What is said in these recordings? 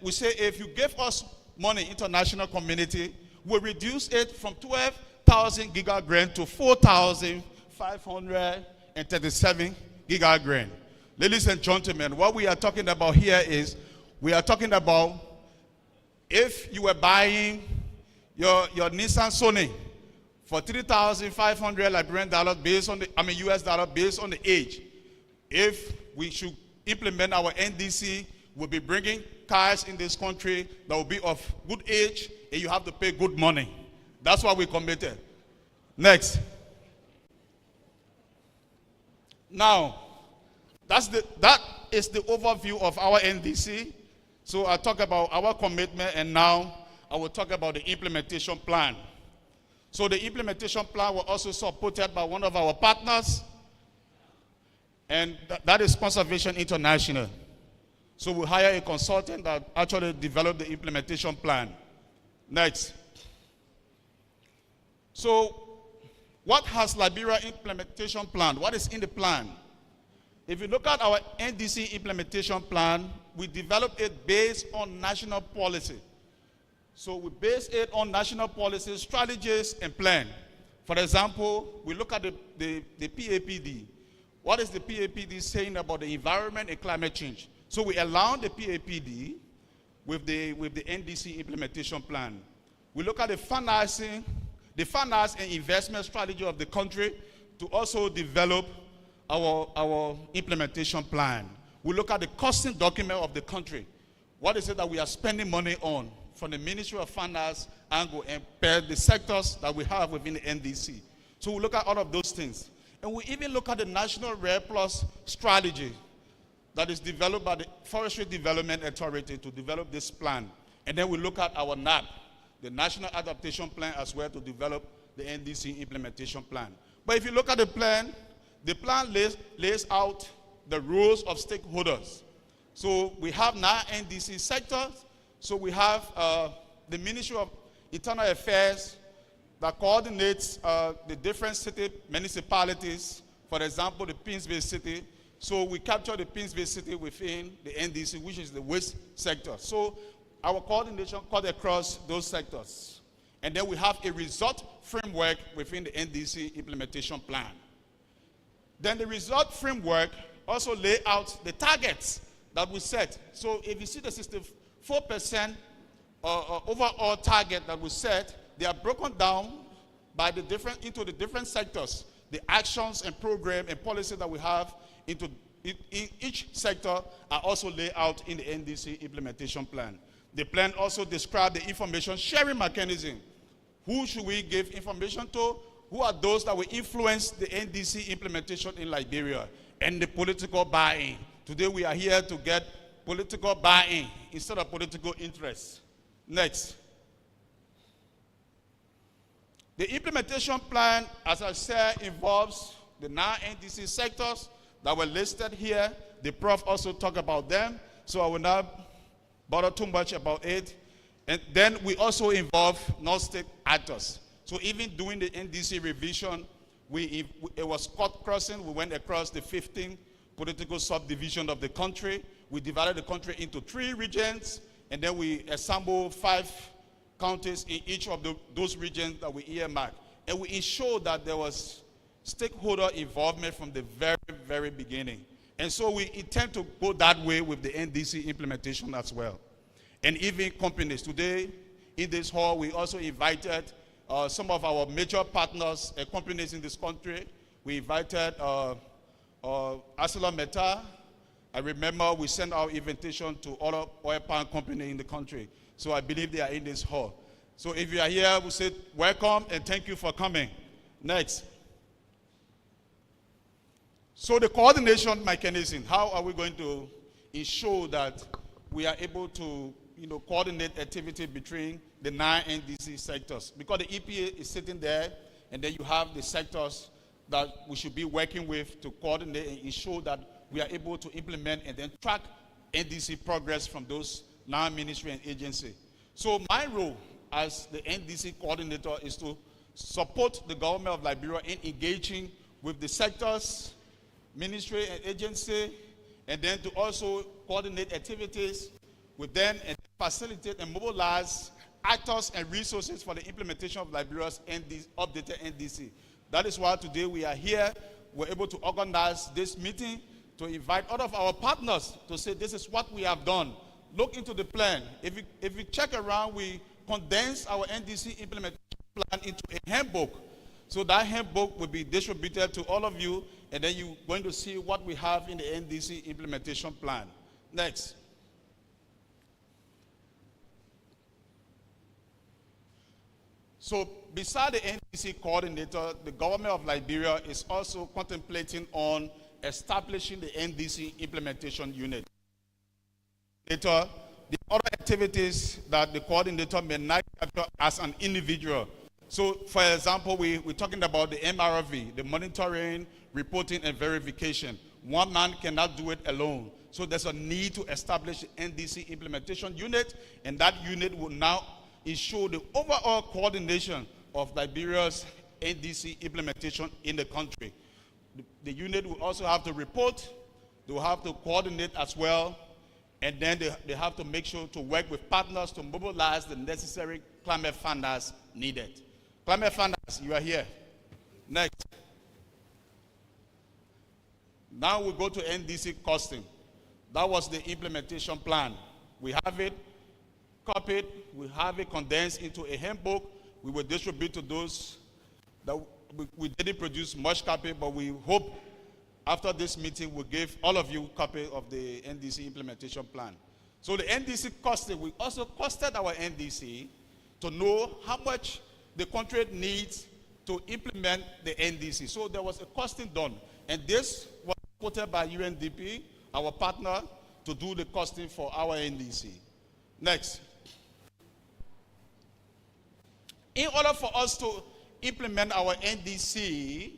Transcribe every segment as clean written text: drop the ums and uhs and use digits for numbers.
we say if you give us money, international community, we reduce it from 12,000 gigagram to 4,537 gigagram. Ladies and gentlemen, what we are talking about here is, we are talking about if you were buying your Nissan Sony for 3,500 Liberian dollars based on the, US dollar based on the age. If we should implement our NDC, we'll be bringing cars in this country that will be of good age, and you have to pay good money. That's what we committed. Next. Now, that is the overview of our NDC. So I'll talk about our commitment, and now I will talk about the implementation plan. So the implementation plan was also supported by one of our partners, and that is Conservation International. So we hire a consultant that actually developed the implementation plan. Next. So what has Liberia implementation plan? What is in the plan? If you look at our NDC implementation plan, we developed it based on national policy. So we base it on national policies, strategies, and plan. For example, we look at the PAPD. What is the PAPD saying about the environment and climate change? So we align the PAPD with the NDC implementation plan. We look at the finance and investment strategy of the country to also develop our implementation plan. We look at the costing document of the country. What is it that we are spending money on from the Ministry of Finance angle and per the sectors that we have within the NDC. So we look at all of those things. And we even look at the National Rare Plus strategy that is developed by the Forestry Development Authority to develop this plan. And then we look at our NAP, the National Adaptation Plan, as well, to develop the NDC implementation plan. But if you look at the plan lays out the roles of stakeholders. So we have now NDC sectors. So we have the Ministry of Internal Affairs that coordinates the different city municipalities. For example, the Pinsville City. So we capture the Pinsville City within the NDC, which is the waste sector. So our coordination cut across those sectors. And then we have a result framework within the NDC implementation plan. Then the result framework also lay out the targets that we set. So if you see the 64% overall target that we set, they are broken down by into the different sectors. The actions and program and policy that we have in each sector are also laid out in the NDC implementation plan. The plan also describes the information sharing mechanism. Who should we give information to? Who are those that will influence the NDC implementation in Liberia? And the political buy-in. Today we are here to get political buy-in instead of political interest. Next. The implementation plan, as I said, involves the non-NDC sectors that were listed here. The prof also talked about them, so I will not bother too much about it. And then we also involve non-state actors. So even during the NDC revision, it was court crossing. We went across the 15 political subdivision of the country. We divided the country into 3 regions, and then we assembled 5 counties in each of those regions that we earmarked. And we ensured that there was stakeholder involvement from the very, very beginning. And so we intend to go that way with the NDC implementation as well. And even companies. Today, in this hall, we also invited some of our major partners and companies in this country. We invited ArcelorMittal. I remember we sent our invitation to all oil palm companies in the country. So I believe they are in this hall. So if you are here, we say welcome and thank you for coming. Next. So the coordination mechanism, how are we going to ensure that we are able to coordinate activity between the 9 NDC sectors? Because the EPA is sitting there, and then you have the sectors that we should be working with to coordinate and ensure that we are able to implement and then track NDC progress from those non-ministry and agency. So my role as the NDC coordinator is to support the government of Liberia in engaging with the sectors, ministry and agency, and then to also coordinate activities We then facilitate and mobilize actors and resources for the implementation of Liberia's updated NDC. That is why today we are here. We're able to organize this meeting to invite all of our partners to say this is what we have done. Look into the plan. If you check around, we condense our NDC implementation plan into a handbook. So that handbook will be distributed to all of you, and then you're going to see what we have in the NDC implementation plan. Next. So beside the NDC coordinator, the government of Liberia is also contemplating on establishing the NDC implementation unit. The other activities that the coordinator may not capture as an individual. So, for example, we're talking about the MRV, the monitoring, reporting, and verification. One man cannot do it alone. So there's a need to establish an NDC implementation unit, and that unit will now ensure the overall coordination of Liberia's NDC implementation in the country. The unit will also have to report, they will have to coordinate as well, and then they have to make sure to work with partners to mobilize the necessary climate funders needed. Climate funders, you are here. Next. Now we go to NDC costing. That was the implementation plan. We have it copied, we have it condensed into a handbook. We will distribute to those that we didn't produce much copy, but we hope after this meeting we'll give all of you a copy of the NDC implementation plan. So the NDC costing, we also costed our NDC to know how much the country needs to implement the NDC. So there was a costing done, and this was quoted by UNDP, our partner, to do the costing for our NDC. Next. In order for us to implement our NDC,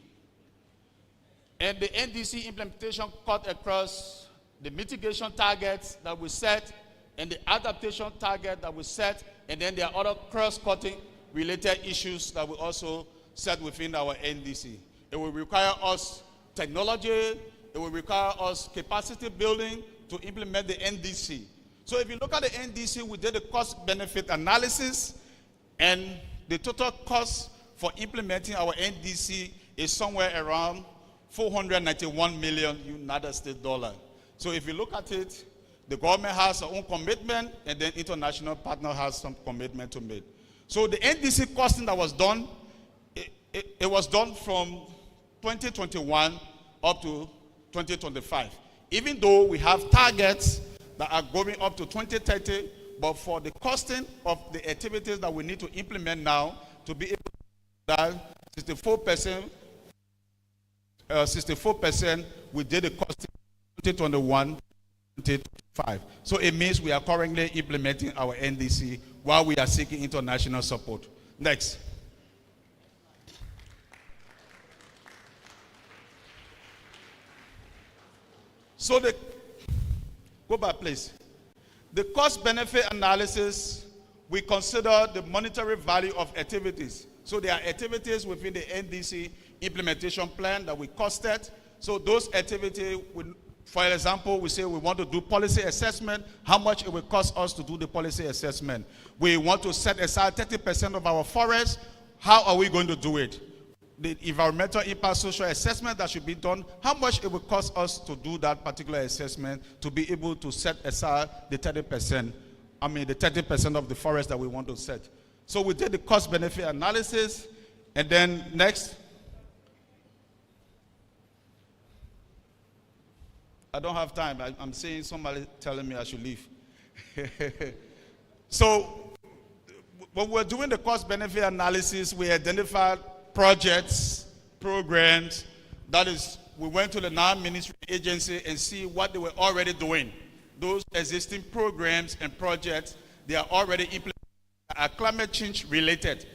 and the NDC implementation cut across the mitigation targets that we set and the adaptation target that we set, and then there are other cross-cutting related issues that we also set within our NDC. It will require us technology, it will require us capacity building to implement the NDC. So if you look at the NDC, we did a cost-benefit analysis, and the total cost for implementing our NDC is somewhere around 491 million United States dollars. So if you look at it, the government has their own commitment, and then international partner has some commitment to make. So the NDC costing that was done, it was done from 2021 up to 2025. Even though we have targets that are going up to 2030, but for the costing of the activities that we need to implement now to be able to do that, 64% we did the costing 2021, 2025. So it means we are currently implementing our NDC while we are seeking international support. Next. So go back please. The cost-benefit analysis, we consider the monetary value of activities. So there are activities within the NDC implementation plan that we costed. So those activities, for example, we say we want to do policy assessment, how much it will cost us to do the policy assessment. We want to set aside 30% of our forest, how are we going to do it? The environmental impact social assessment that should be done, how much it will cost us to do that particular assessment to be able to set aside the 30%, the 30% of the forest that we want to set. So we did the cost-benefit analysis, and then next. I don't have time. I'm seeing somebody telling me I should leave. So when we're doing the cost-benefit analysis, we identified projects, programs. That is, we went to the non-ministry agency and see what they were already doing. Those existing programs and projects, they are already implemented, are climate change related.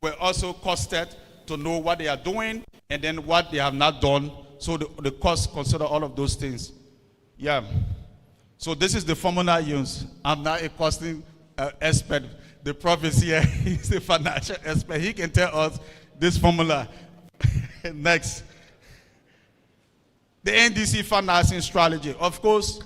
We're also costed to know what they are doing and then what they have not done. So the cost consider all of those things. Yeah. So this is the formula I use. I'm not a costing expert. The prof is here. He's a financial expert. He can tell us this formula. Next. The Ndc Financing Strategy. Of course,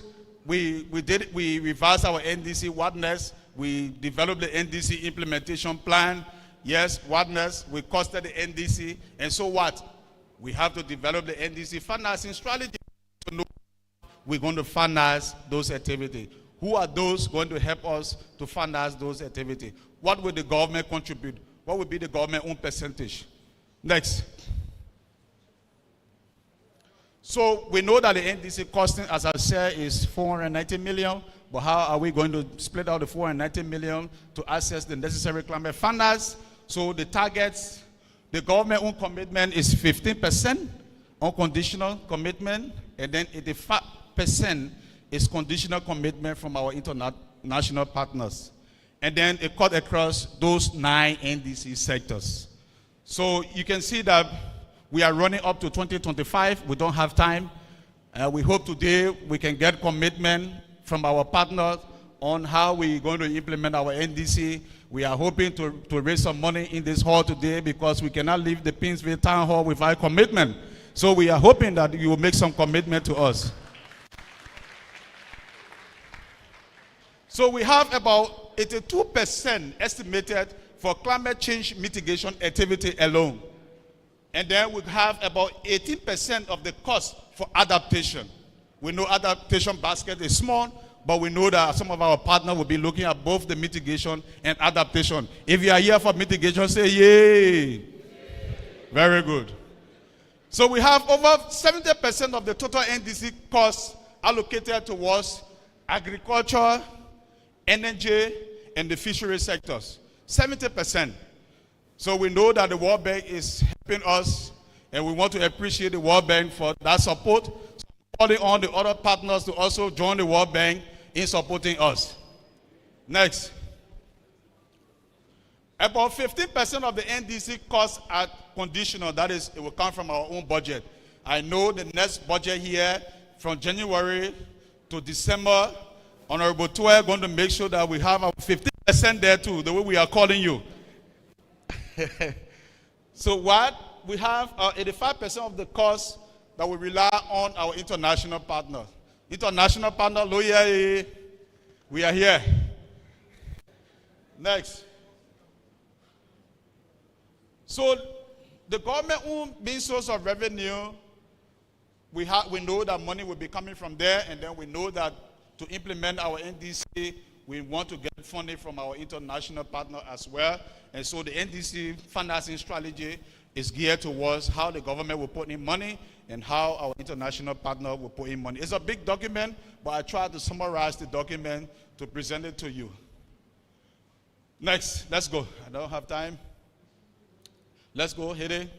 We revised our NDC. What next? We developed the NDC Implementation Plan. Yes, what next? We costed the NDC. And so what? We have to develop the Ndc Financing Strategy to know we're going to finance those activities. Who are those going to help us to finance those activities? What will the government contribute? What will be the government own percentage? Next. So we know that the NDC costing, as I said, is 490 million. But how are we going to split out the 490 million to access the necessary climate finance? So the targets, the government own commitment is 15% unconditional commitment, and then 85% is conditional commitment from our international partners. And then it cut across those 9 NDC sectors. So you can see that we are running up to 2025. We don't have time. We hope today we can get commitment from our partners on how we're going to implement our NDC. We are hoping to raise some money in this hall today because we cannot leave the Pinsville Town Hall without commitment. So we are hoping that you will make some commitment to us. So we have about 82% estimated for climate change mitigation activity alone. And then we have about 18% of the cost for adaptation. We know adaptation basket is small, but we know that some of our partners will be looking at both the mitigation and adaptation. If you are here for mitigation, say yay. Very good. So we have over 70% of the total NDC costs allocated towards agriculture, energy, and the fishery sectors. 70%. So we know that the World Bank is helping us, and we want to appreciate the World Bank for that support. So calling on the other partners to also join the World Bank in supporting us. Next. About 15% of the NDC costs are conditional. That is, it will come from our own budget. I know the next budget here, from January to December, Honorable Tuer is going to make sure that we have our 15% there too, the way we are calling you. So what? We have 85% of the costs that we rely on our international partners. International partner, lawyer, we are here. Next. So the government main source of revenue, we know that money will be coming from there, and then we know that to implement our NDC, we want to get funding from our international partner as well. And so the NDC Financing Strategy is geared towards how the government will put in money and how our international partner will put in money. It's a big document, but I tried to summarize the document to present it to you. Next, let's go. I don't have time. Let's go, hit it.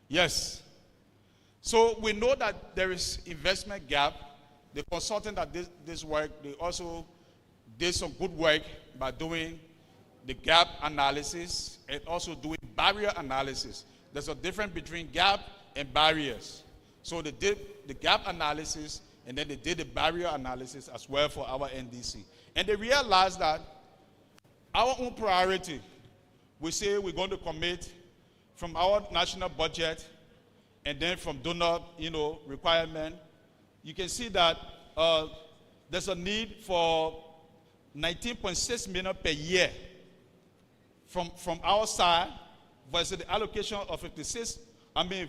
Yes. So we know that there is investment gap. The consultant that did this work, they also did some good work by doing the gap analysis and also doing barrier analysis. There's a difference between gap and barriers. So they did the gap analysis and then they did the barrier analysis as well for our NDC. And they realized that our own priority, we say we're going to commit from our national budget and then from donor, requirement. You can see that there's a need for 19.6 million per year from our side versus the allocation of 56,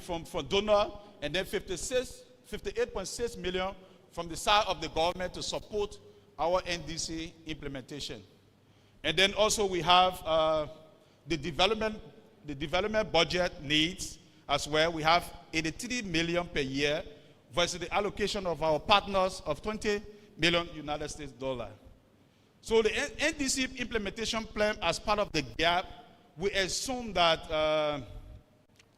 from donor, and then 58.6 million from the side of the government to support our NDC implementation. And then also we have the development budget needs as well. We have 83 million per year versus the allocation of our partners of 20 million United States dollars. So the NDC implementation plan, as part of the gap, we assume that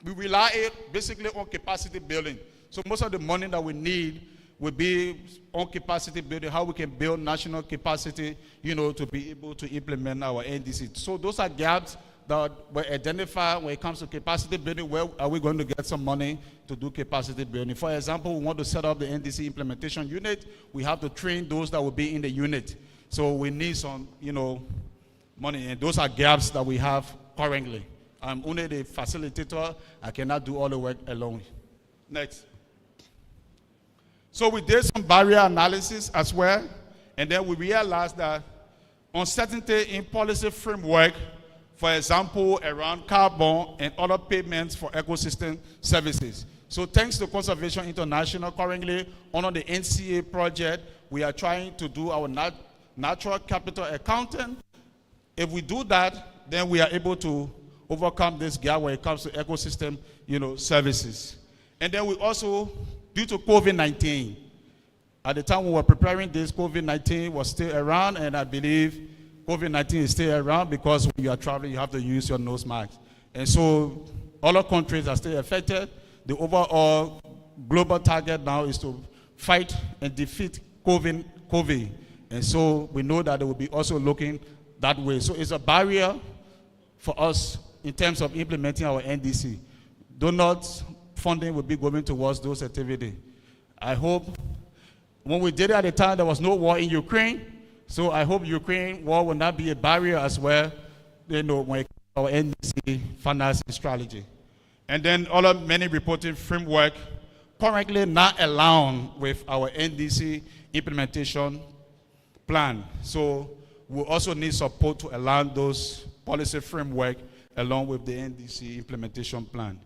we rely basically on capacity building. So most of the money that we need will be on capacity building, how we can build national capacity, to be able to implement our NDC. So those are gaps that were identified when it comes to capacity building. Where are we going to get some money to do capacity building? For example, we want to set up the NDC implementation unit. We have to train those that will be in the unit. So we need some, money. And those are gaps that we have currently. I'm only the facilitator. I cannot do all the work alone. Next. So we did some barrier analysis as well, and then we realized that uncertainty in policy framework, for example, around carbon and other payments for ecosystem services. So thanks to Conservation International, currently under the NCA project, we are trying to do our natural capital accounting. If we do that, then we are able to overcome this gap when it comes to ecosystem, services. And then we also, due to COVID-19, at the time we were preparing this, COVID-19 was still around, and I believe COVID-19 is still around because when you are traveling, you have to use your nose mask. And so other countries are still affected. The overall global target now is to fight and defeat COVID. And so we know that they will be also looking that way. So it's a barrier for us in terms of implementing our NDC. Donors funding will be going towards those activities. I hope, when we did it at the time, there was no war in Ukraine. So I hope Ukraine war will not be a barrier as well, when it comes to our Ndc Financing Strategy. And then other many reporting framework currently not allowed with our Ndc Implementation Plan. So we also need support to align those policy framework along with the Ndc Implementation Plan.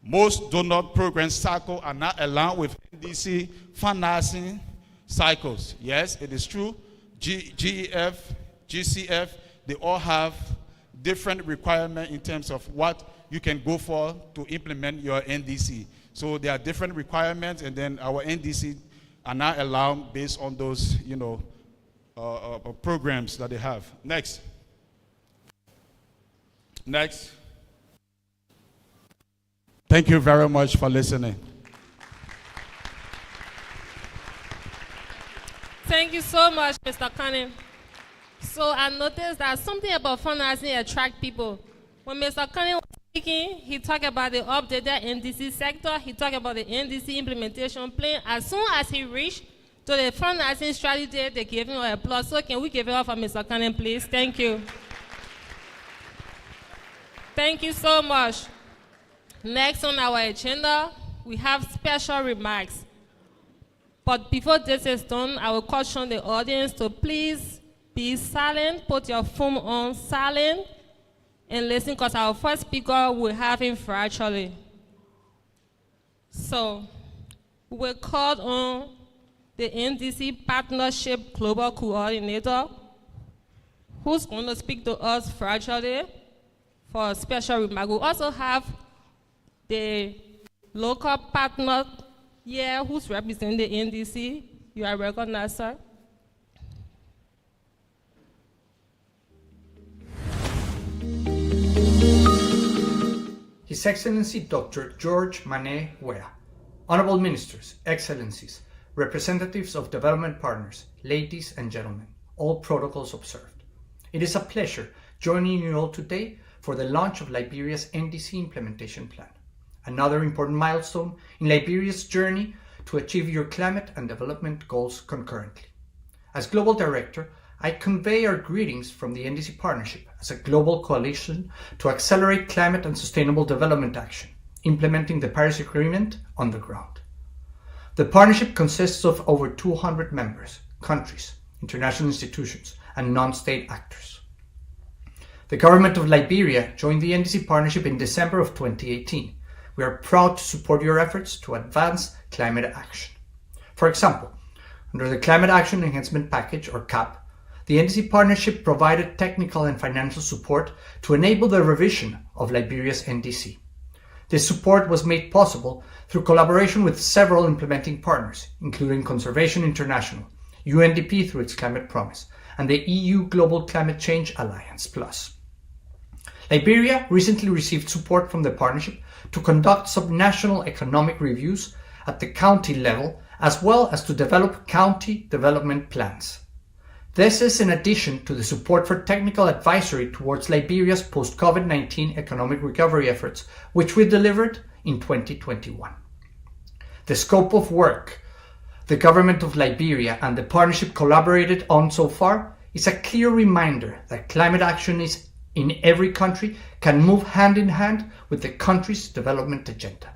Most donor program cycles are not aligned with Ndc financing cycles. Yes, it is true. GEF, GCF, they all have different requirements in terms of what you can go for to implement your NDC. So there are different requirements, and then our NDC are not allowed based on those, programs that they have. Next. Thank you very much for listening. Thank you so much, Mr. Canning. So I noticed that something about fundraising attract people. When Mr. Canning was speaking, he talked about the updated NDC sector. He talked about the NDC implementation plan. As soon as he reached to the fundraising strategy, they gave him an applause. So can we give it up for Mr. Canning, please? Thank you. Thank you so much. Next on our agenda, we have special remarks. But before this is done, I will caution the audience to please be silent, put your phone on silent, and listen, because our first speaker will have him virtually. So, we called on the NDC Partnership Global Coordinator, who's going to speak to us virtually for a special remark. We also have the local partner here who's representing the NDC. You are recognized, sir. His Excellency Dr. George Mané Wera, Honorable Ministers, Excellencies, representatives of development partners, ladies and gentlemen, all protocols observed. It is a pleasure joining you all today for the launch of Liberia's Ndc Implementation Plan, another important milestone in Liberia's journey to achieve your climate and development goals concurrently. As Global Director, I convey our greetings from the Ndc Partnership as a global coalition to accelerate climate and sustainable development action, implementing the Paris Agreement on the ground. The partnership consists of over 200 members, countries, international institutions, and non-state actors. The government of Liberia joined the Ndc Partnership in December of 2018. We are proud to support your efforts to advance climate action. For example, under the Climate Action Enhancement Package, or CAP, the Ndc Partnership provided technical and financial support to enable the revision of Liberia's NDC. This support was made possible through collaboration with several implementing partners, including Conservation International, UNDP through its Climate Promise, and the EU Global Climate Change Alliance Plus. Liberia recently received support from the partnership to conduct subnational economic reviews at the county level, as well as to develop county development plans. This is in addition to the support for technical advisory towards Liberia's post-COVID-19 economic recovery efforts, which we delivered in 2021. The scope of work the government of Liberia and the partnership collaborated on so far is a clear reminder that climate action is in every country can move hand in hand with the country's development agenda.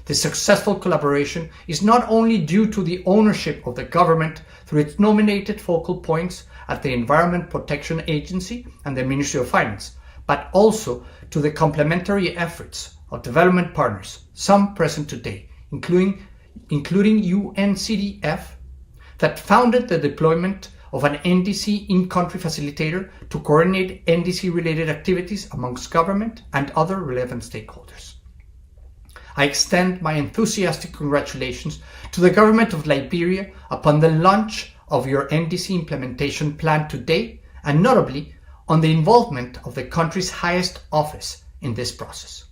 The successful collaboration is not only due to the ownership of the government through its nominated focal points at the Environment Protection Agency and the Ministry of Finance, but also to the complementary efforts of development partners, some present today, including UNCDF, that founded the deployment of an NDC in-country facilitator to coordinate NDC-related activities amongst government and other relevant stakeholders. I extend my enthusiastic congratulations to the government of Liberia upon the launch of your NDC implementation plan today, and notably on the involvement of the country's highest office in this process.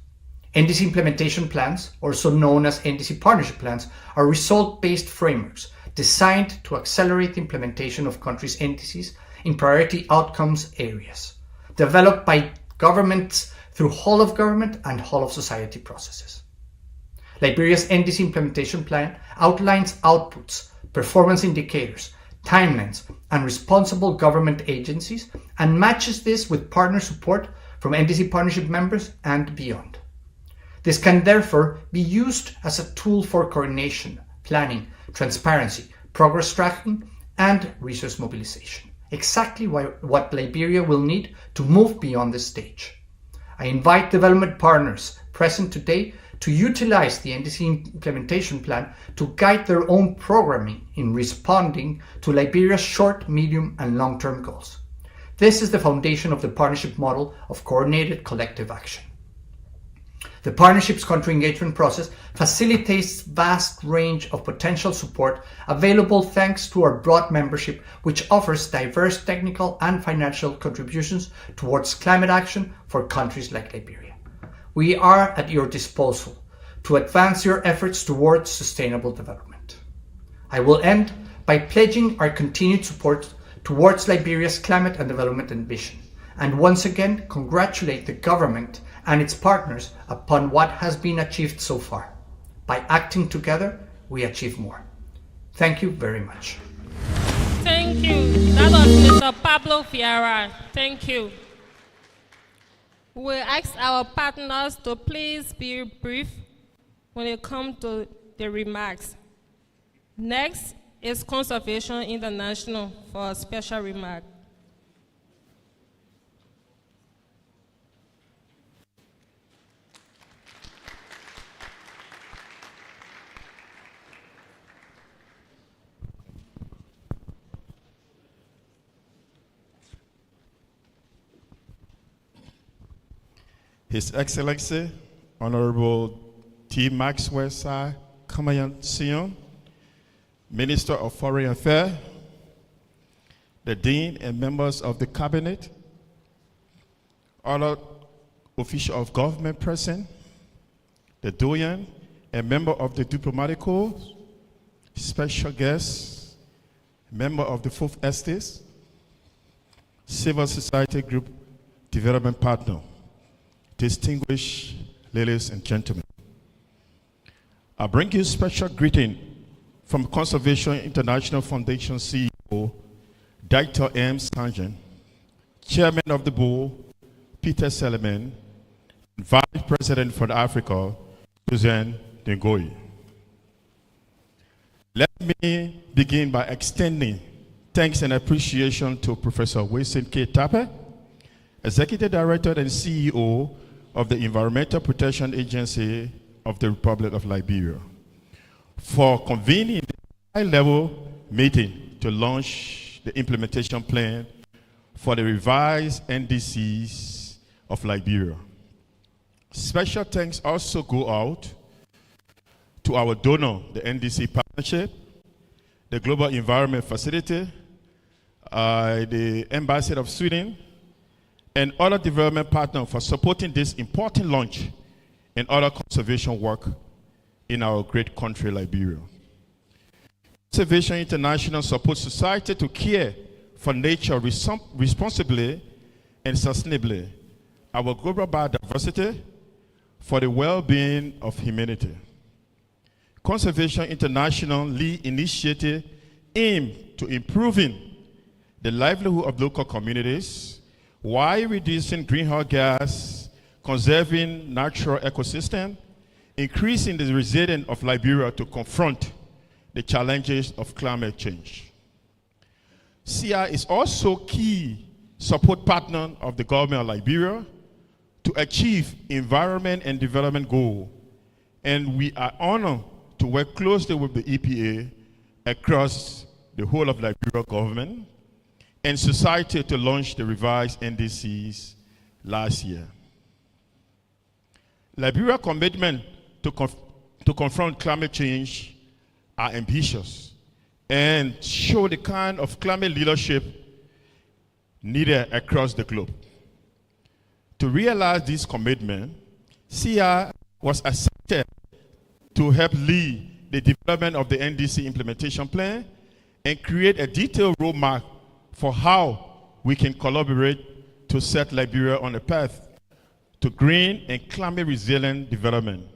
NDC implementation plans, also known as NDC partnership plans, are result-based frameworks designed to accelerate the implementation of countries' NDCs in priority outcomes areas, developed by governments through whole of government and whole of society processes. Liberia's NDC implementation plan outlines outputs, performance indicators, timelines, and responsible government agencies, and matches this with partner support from NDC partnership members and beyond. This can therefore be used as a tool for coordination, planning, transparency, progress tracking, and resource mobilization. Exactly what Liberia will need to move beyond this stage. I invite development partners present today to utilize the NDC implementation plan to guide their own programming in responding to Liberia's short, medium, and long-term goals. This is the foundation of the partnership model of coordinated collective action. The partnership's country engagement process facilitates vast range of potential support available thanks to our broad membership, which offers diverse technical and financial contributions towards climate action for countries like Liberia. We are at your disposal to advance your efforts towards sustainable development. I will end by pledging our continued support towards Liberia's climate and development ambition, and once again congratulate the government and its partners upon what has been achieved so far. By acting together, we achieve more. Thank you very much. Thank you. That was Mr. Pablo Fiara. Thank you. We'll ask our partners to please be brief when it comes to the remarks. Next is Conservation International for a special remark. His Excellency, Honorable T. Maxwell Sai Kamayan Sion, Minister of Foreign Affairs, the Dean and members of the Cabinet, other officials of government present, the Doyen and member of the Diplomatic Corps, special guests, member of the Fourth Estate, civil society group development partner, distinguished ladies and gentlemen. I bring you special greeting from Conservation International Foundation CEO, Dr. M. Sanjan, Chairman of the Board, Peter Seleman, and Vice President for Africa, Suzanne Ngoyi. Let me begin by extending thanks and appreciation to Professor Wilson K. Tappe, Executive Director and CEO of the Environmental Protection Agency of the Republic of Liberia, for convening a high-level meeting to launch the implementation plan for the revised NDCs of Liberia. Special thanks also go out to our donor, the NDC Partnership, the Global Environment Facility, the Embassy of Sweden, and other development partners for supporting this important launch and other conservation work in our great country, Liberia. Conservation International supports society to care for nature responsibly and sustainably, our global biodiversity, for the well-being of humanity. Conservation International lead initiative aim to improving the livelihood of local communities while reducing greenhouse gas, conserving natural ecosystem, increasing the resilience of Liberia to confront the challenges of climate change. CI is also key support partner of the government of Liberia to achieve environment and development goals, and we are honored to work closely with the EPA across the whole of Liberia government and society to launch the revised NDCs last year. Liberia's commitment to confront climate change are ambitious and show the kind of climate leadership needed across the globe. To realize this commitment, CI was accepted to help lead the development of the Ndc Implementation Plan and create a detailed roadmap for how we can collaborate to set Liberia on a path to green and climate resilient development.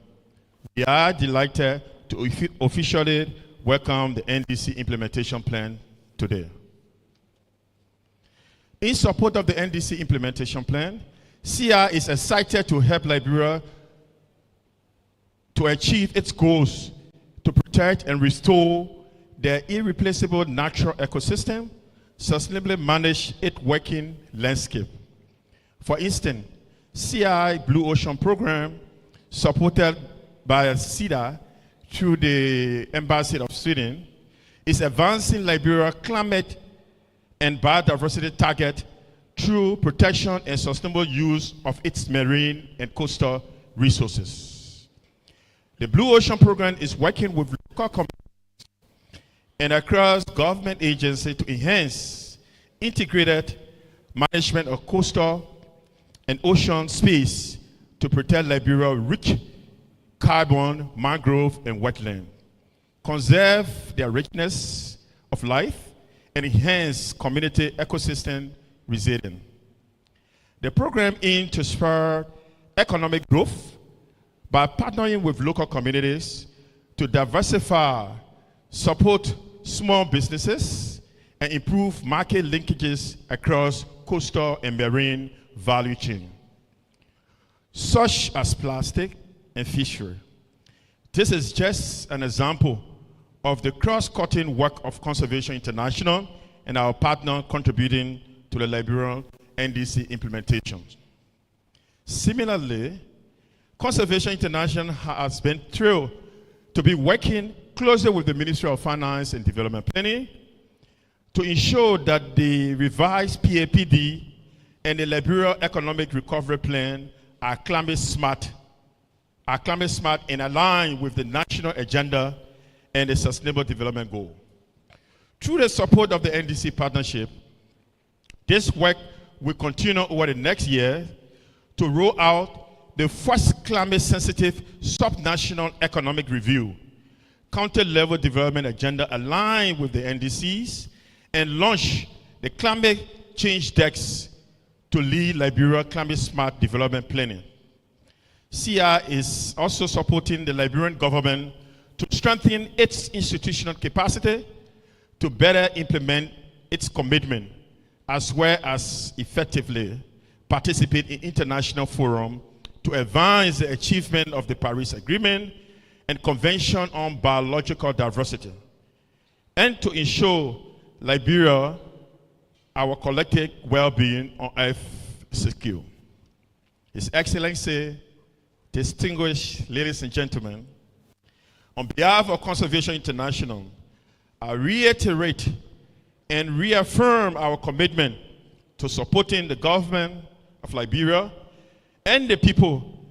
We are delighted to officially welcome the Ndc Implementation Plan today. In support of the Ndc Implementation Plan, CI is excited to help Liberia to achieve its goals to protect and restore their irreplaceable natural ecosystem, sustainably manage its working landscape. For instance, CI Blue Ocean Program, supported by CIDA through the Embassy of Sweden, is advancing Liberia's climate and biodiversity target through protection and sustainable use of its marine and coastal resources. The Blue Ocean Program is working with local communities and across government agencies to enhance integrated management of coastal and ocean space to protect Liberia's rich carbon, mangrove, and wetland, conserve their richness of life, and enhance community ecosystem resilience. The program aims to spur economic growth by partnering with local communities to diversify, support small businesses, and improve market linkages across coastal and marine value chain, such as plastic and fishery. This is just an example of the cross-cutting work of Conservation International and our partner contributing to the Liberian NDC implementation. Similarly, Conservation International has been thrilled to be working closely with the Ministry of Finance and Development Planning to ensure that the revised PAPD and the Liberia Economic Recovery Plan are climate smart and aligned with the national agenda and the Sustainable Development Goal. Through the support of the NDC partnership, this work will continue over the next year to roll out the first climate-sensitive sub-national economic review, county-level development agenda aligned with the NDCs, and launch the climate change decks to lead Liberia climate-smart development planning. CI is also supporting the Liberian government to strengthen its institutional capacity to better implement its commitment, as well as effectively participate in international forums to advance the achievement of the Paris Agreement and Convention on Biological Diversity, and to ensure Liberia, our collective well-being on Earth, secure. His Excellency, distinguished ladies and gentlemen, on behalf of Conservation International, I reiterate and reaffirm our commitment to supporting the government of Liberia and the people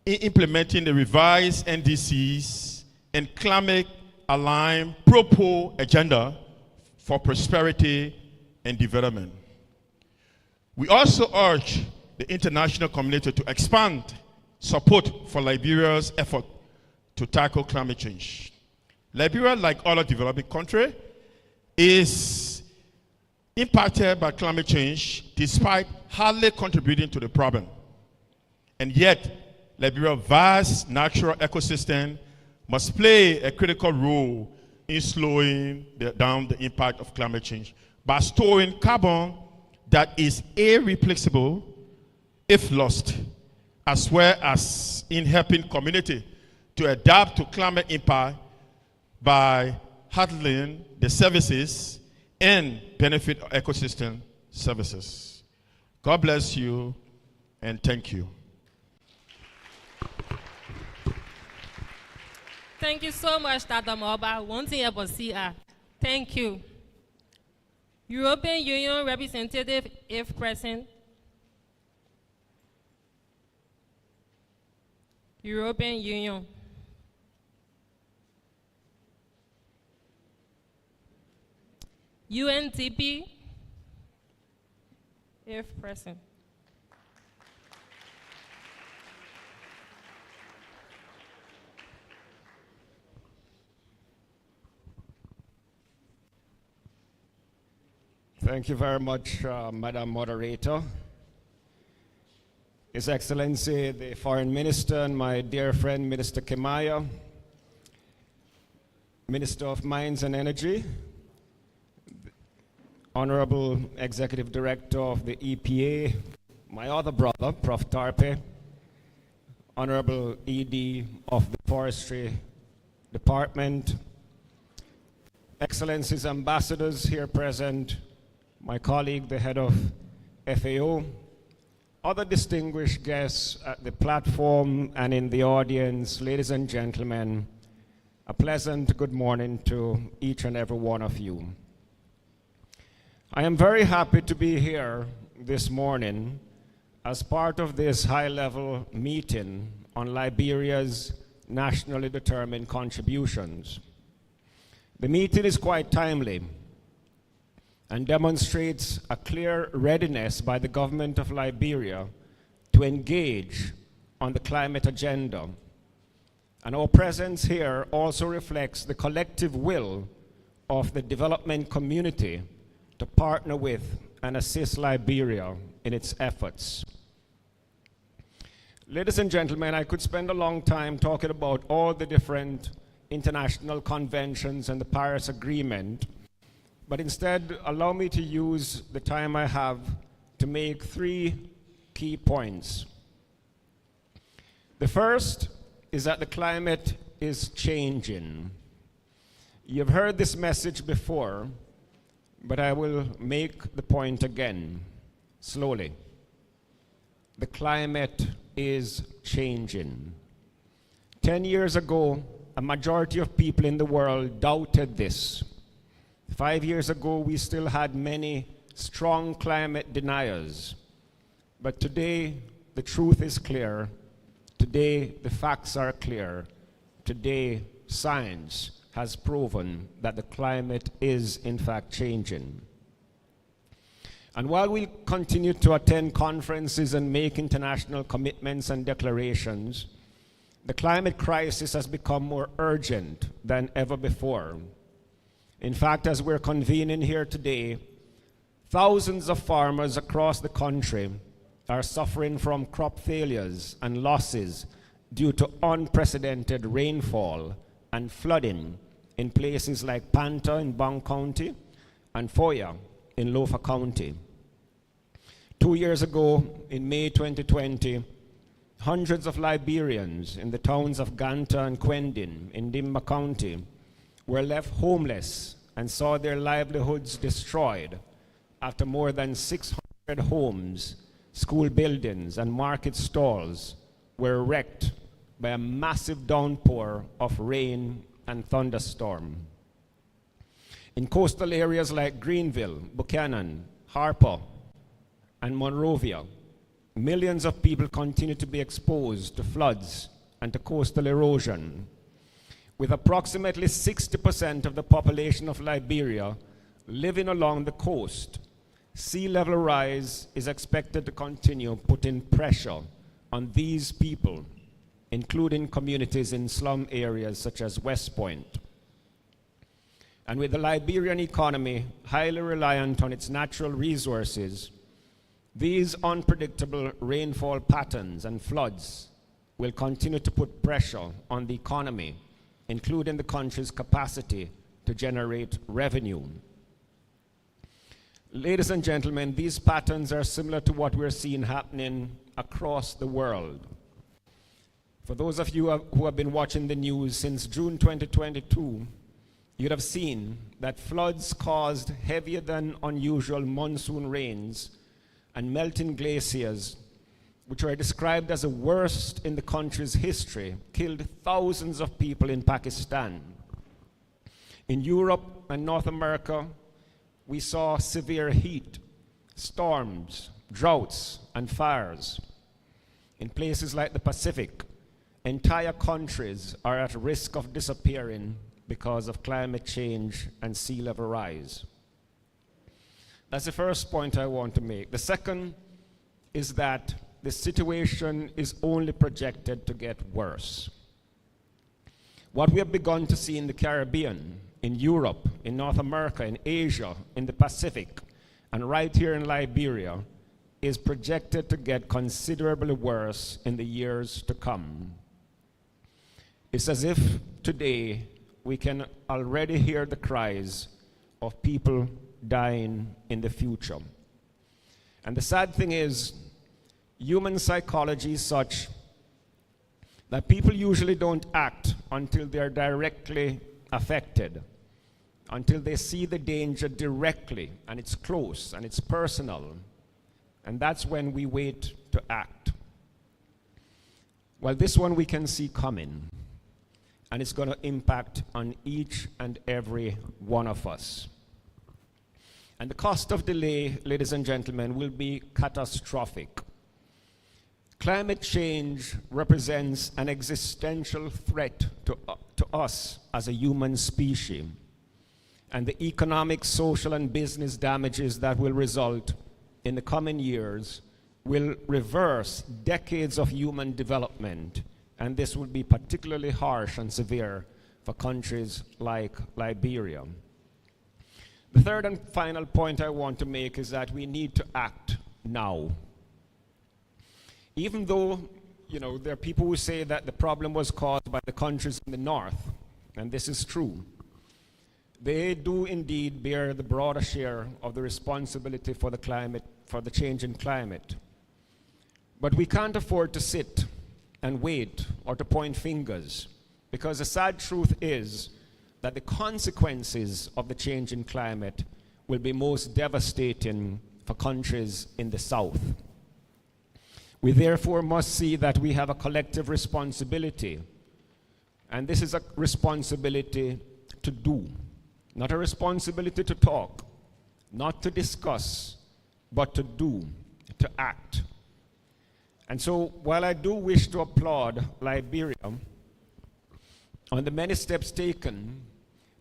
in implementing the revised NDCs and climate-aligned pro-poor agenda for prosperity and development. We also urge the international community to expand support for Liberia's effort to tackle climate change. Liberia, like other developing countries, is impacted by climate change despite hardly contributing to the problem. And yet, Liberia's vast natural ecosystem must play a critical role in slowing down the impact of climate change by storing carbon that is irreplaceable if lost, as well as in helping community to adapt to climate impact by handling the services and benefit ecosystem services. God bless you and thank you. Thank you so much, Dr. Moba. One thing about CR. Thank you. European Union representative, if present. European Union. UNDP, if present. Thank you very much, Madam Moderator. His Excellency, the Foreign Minister, and my dear friend, Minister Kimaya, Minister of Mines and Energy, Honorable Executive Director of the EPA, my other brother, Prof. Tarpe, Honorable ED of the Forestry Department, Excellencies, ambassadors here present, my colleague, the head of FAO, other distinguished guests at the platform and in the audience, ladies and gentlemen, a pleasant good morning to each and every one of you. I am very happy to be here this morning as part of this high-level meeting on Liberia's nationally determined contributions. The meeting is quite timely and demonstrates a clear readiness by the government of Liberia to engage on the climate agenda. And our presence here also reflects the collective will of the development community to partner with and assist Liberia in its efforts. Ladies and gentlemen, I could spend a long time talking about all the different international conventions and the Paris Agreement, but instead allow me to use the time I have to make three key points. The first is that the climate is changing. You've heard this message before, but I will make the point again, slowly. The climate is changing. 10 years ago, a majority of people in the world doubted this. 5 years ago, we still had many strong climate deniers. But today, the truth is clear. Today, the facts are clear. Today, science has proven that the climate is in fact changing. And while we continue to attend conferences and make international commitments and declarations, the climate crisis has become more urgent than ever before. In fact, as we're convening here today, thousands of farmers across the country are suffering from crop failures and losses due to unprecedented rainfall and flooding in places like Panta in Bang County and Foya in Lofa County. 2 years ago, in May 2020, hundreds of Liberians in the towns of Ganta and Quendin in Dimba County were left homeless and saw their livelihoods destroyed after more than 600 homes, school buildings, and market stalls were wrecked by a massive downpour of rain and thunderstorm. In coastal areas like Greenville, Buchanan, Harper, and Monrovia, millions of people continue to be exposed to floods and to coastal erosion. With approximately 60% of the population of Liberia living along the coast, sea level rise is expected to continue putting pressure on these people, including communities in slum areas such as West Point. And with the Liberian economy highly reliant on its natural resources, these unpredictable rainfall patterns and floods will continue to put pressure on the economy, including the country's capacity to generate revenue. Ladies and gentlemen, these patterns are similar to what we're seeing happening across the world. For those of you who have been watching the news since June 2022, you'd have seen that floods caused heavier than unusual monsoon rains and melting glaciers, which are described as the worst in the country's history, killed thousands of people in Pakistan. In Europe and North America, we saw severe heat, storms, droughts, and fires. In places like the Pacific, entire countries are at risk of disappearing because of climate change and sea level rise. That's the first point I want to make. The second is that the situation is only projected to get worse. What we have begun to see in the Caribbean, in Europe, in North America, in Asia, in the Pacific, and right here in Liberia, is projected to get considerably worse in the years to come. It's as if today we can already hear the cries of people dying in the future. And the sad thing is, human psychology is such that people usually don't act until they're directly affected, until they see the danger directly, and it's close, and it's personal. And that's when we wait to act. Well, this one we can see coming, and it's going to impact on each and every one of us. And the cost of delay, ladies and gentlemen, will be catastrophic. Climate change represents an existential threat to us as a human species, and the economic, social, and business damages that will result in the coming years will reverse decades of human development, and this will be particularly harsh and severe for countries like Liberia. The third and final point I want to make is that we need to act now. Even though, there are people who say that the problem was caused by the countries in the north, and this is true, they do indeed bear the broader share of the responsibility for the climate, for the change in climate. But we can't afford to sit and wait or to point fingers, because the sad truth is that the consequences of the change in climate will be most devastating for countries in the south. We therefore must see that we have a collective responsibility, and this is a responsibility to do, not a responsibility to talk, not to discuss, but to do, to act. And so, while I do wish to applaud Liberia on the many steps taken,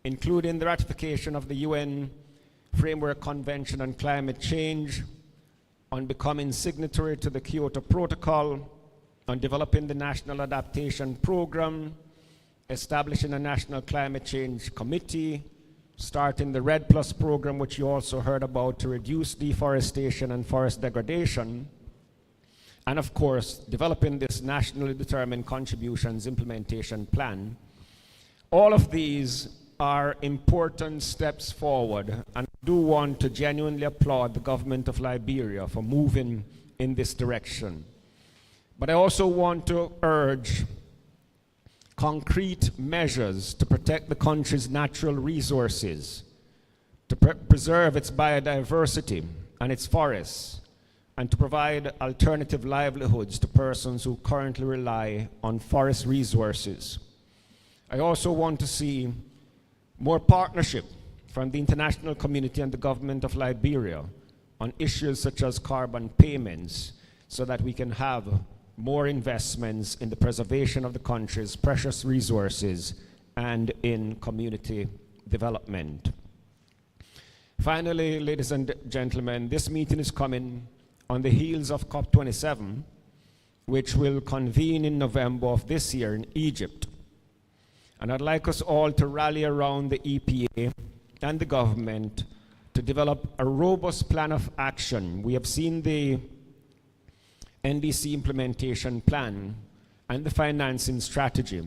including the ratification of the UN Framework Convention on Climate Change, on becoming signatory to the Kyoto Protocol, on developing the National Adaptation Program, establishing a National Climate Change Committee, starting the RED Plus program, which you also heard about, to reduce deforestation and forest degradation, and of course, developing this Nationally Determined Contributions Implementation Plan. All of these are important steps forward, and I do want to genuinely applaud the government of Liberia for moving in this direction. But I also want to urge concrete measures to protect the country's natural resources, to preserve its biodiversity and its forests, and to provide alternative livelihoods to persons who currently rely on forest resources. I also want to see more partnership from the international community and the government of Liberia on issues such as carbon payments, so that we can have more investments in the preservation of the country's precious resources and in community development. Finally, ladies and gentlemen, this meeting is coming on the heels of COP27, which will convene in November of this year in Egypt. And I'd like us all to rally around the EPA and the government to develop a robust plan of action. We have seen the Ndc Implementation Plan and the Financing Strategy.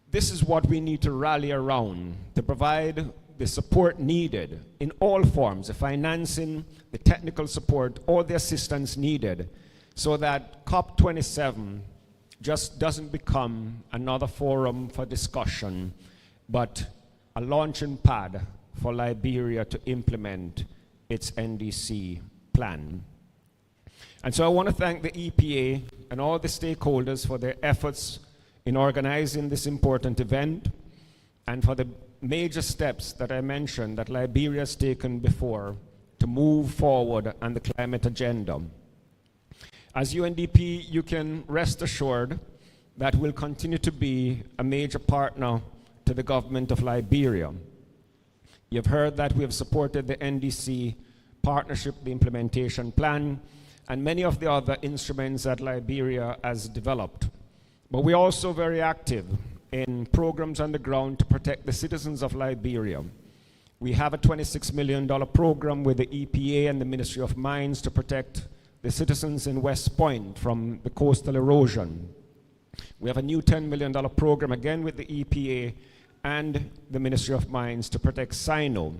This is what we need to rally around to provide the support needed in all forms, the financing, the technical support, all the assistance needed, so that COP27 just doesn't become another forum for discussion, but a launching pad for Liberia to implement its NDC plan. And so I want to thank the EPA and all the stakeholders for their efforts in organizing this important event and for the major steps that I mentioned that Liberia has taken before to move forward on the climate agenda. As UNDP, you can rest assured that we'll continue to be a major partner to the government of Liberia. You've heard that we have supported the NDC partnership, the implementation plan, and many of the other instruments that Liberia has developed. But we're also very active in programs on the ground to protect the citizens of Liberia. We have a $26 million program with the EPA and the Ministry of Mines to protect the citizens in West Point from the coastal erosion. We have a new $10 million program again with the EPA and the Ministry of Mines to protect Sino.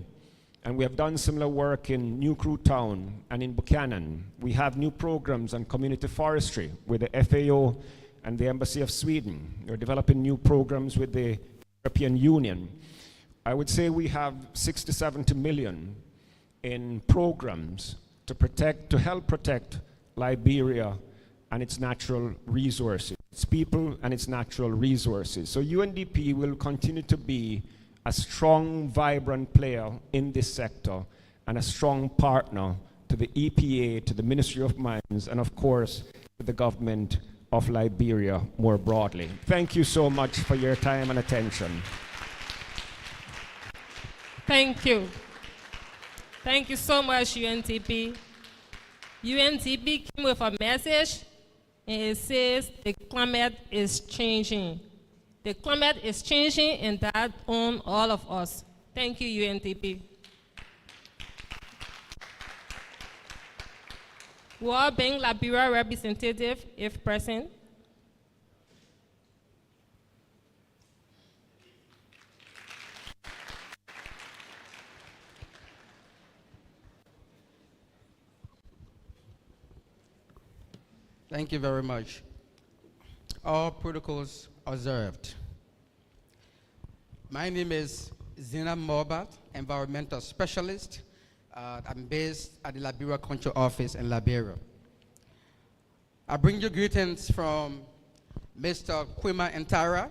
And we have done similar work in New Crew Town and in Buchanan. We have new programs on community forestry with the FAO and the Embassy of Sweden. We're developing new programs with the European Union. I would say we have 60 to 70 million in programs to help protect Liberia and its natural resources, its people and its natural resources. So UNDP will continue to be a strong, vibrant player in this sector and a strong partner to the EPA, to the Ministry of Mines, and of course, to the government of Liberia more broadly. Thank you so much for your time and attention. Thank you. Thank you so much, UNDP. UNDP came with a message, and it says the climate is changing. The climate is changing, and that on all of us. Thank you, UNDP. World Bank Liberia representative, if present. Thank you very much. All protocols observed. My name is Zina Morbat, environmental specialist. I'm based at the Liberia Country Office in Liberia. I bring you greetings from Mr. Kwima Ntara,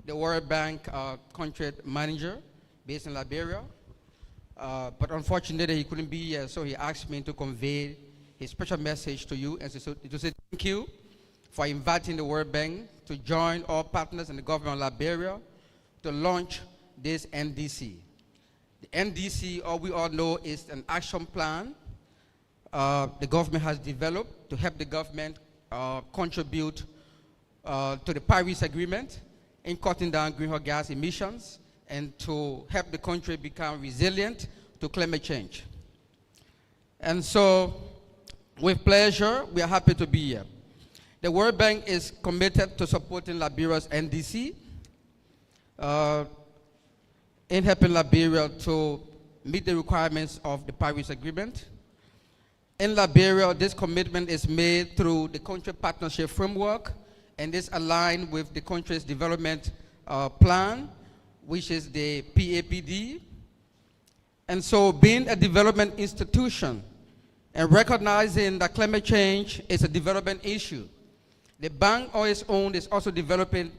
the World Bank country manager based in Liberia. But unfortunately, he couldn't be here, so he asked me to convey his special message to you and to say thank you for inviting the World Bank to join all partners in the government of Liberia to launch this NDC. The NDC, all we all know, is an action plan the government has developed to help the government contribute to the Paris Agreement in cutting down greenhouse gas emissions and to help the country become resilient to climate change. And so, with pleasure, we are happy to be here. The World Bank is committed to supporting Liberia's NDC in helping Liberia to meet the requirements of the Paris Agreement. In Liberia, this commitment is made through the country partnership framework, and this aligned with the country's development plan, which is the PAPD. And so, being a development institution and recognizing that climate change is a development issue, the bank on its own is also developing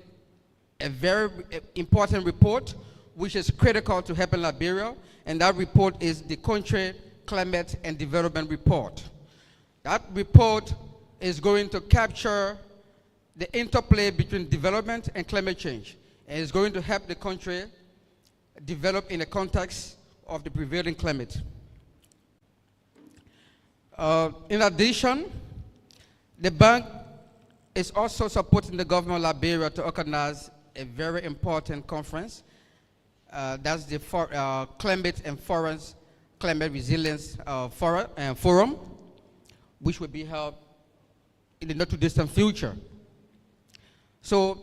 a very important report which is critical to helping Liberia, and that report is the Country Climate and Development Report. That report is going to capture the interplay between development and climate change, and is going to help the country develop in the context of the prevailing climate. In addition, the bank is also supporting the government of Liberia to organize a very important conference. That's the Climate and Forest Climate Resilience Forum, which will be held in the not too distant future. So,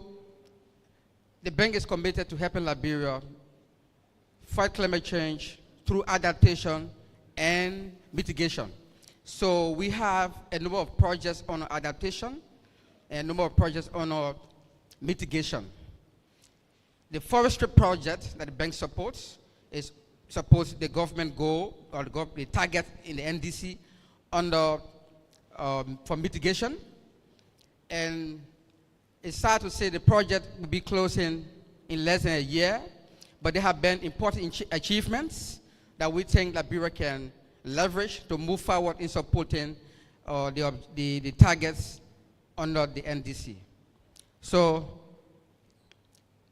the bank is committed to helping Liberia fight climate change through adaptation and mitigation. So we have a number of projects on adaptation. and no more projects on our mitigation. The forestry project that the bank supports is supports the government goal or the target in the NDC under for mitigation. And it's sad to say the project will be closing in less than a year, but there have been important achievements that we think Liberia can leverage to move forward in supporting the targets under the NDC. So,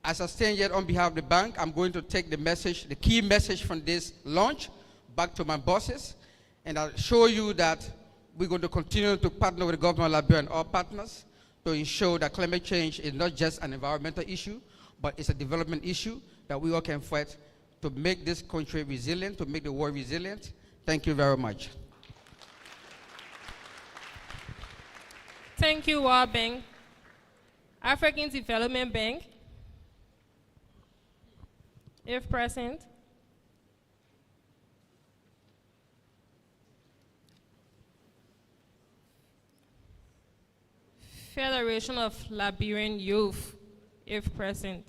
as I stand here on behalf of the bank, I'm going to take the message, the key message from this launch back to my bosses, and I'll show you that we're going to continue to partner with the government of Liberia and our partners to ensure that climate change is not just an environmental issue, but it's a development issue that we all can fight to make this country resilient, to make the world resilient. Thank you very much. Thank you, World Bank. African Development Bank, if present. Federation of Liberian Youth, if present.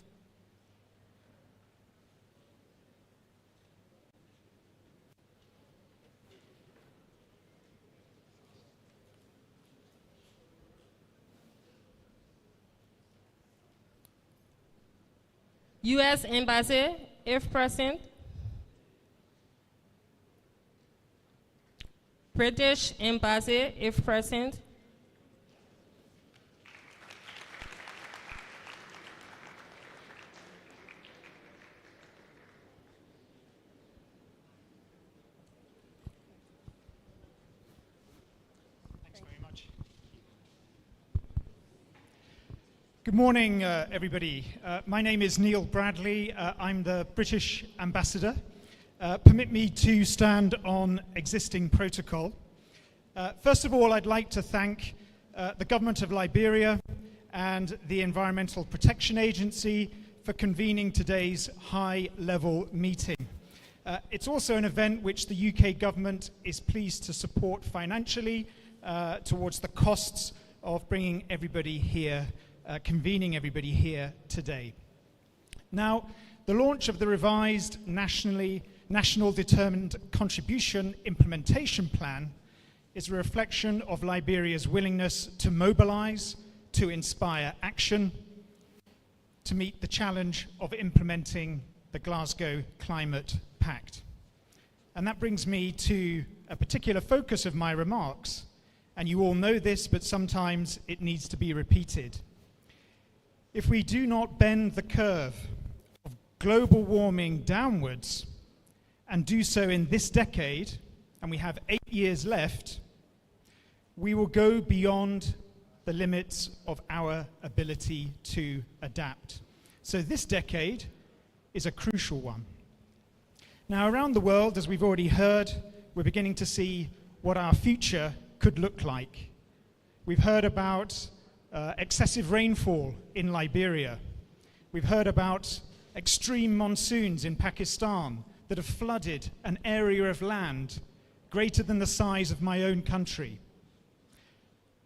U.S. Embassy, if present. British Embassy, if present. Thanks very much. Good morning, everybody. My name is Neil Bradley. I'm the British Ambassador. Permit me to stand on existing protocol. First of all, I'd like to thank the Government of Liberia and the Environmental Protection Agency for convening today's high-level meeting. It's also an event which the UK government is pleased to support financially towards the costs of bringing everybody here, convening everybody here today. Now, the launch of the revised National Determined Contribution Implementation Plan is a reflection of Liberia's willingness to mobilize, to inspire action, to meet the challenge of implementing the Glasgow Climate Pact. And that brings me to a particular focus of my remarks. And you all know this, but sometimes it needs to be repeated. If we do not bend the curve of global warming downwards, and do so in this decade, and we have 8 years left, we will go beyond the limits of our ability to adapt. So this decade is a crucial one. Now, around the world, as we've already heard, we're beginning to see what our future could look like. We've heard about excessive rainfall in Liberia. We've heard about extreme monsoons in Pakistan that have flooded an area of land greater than the size of my own country.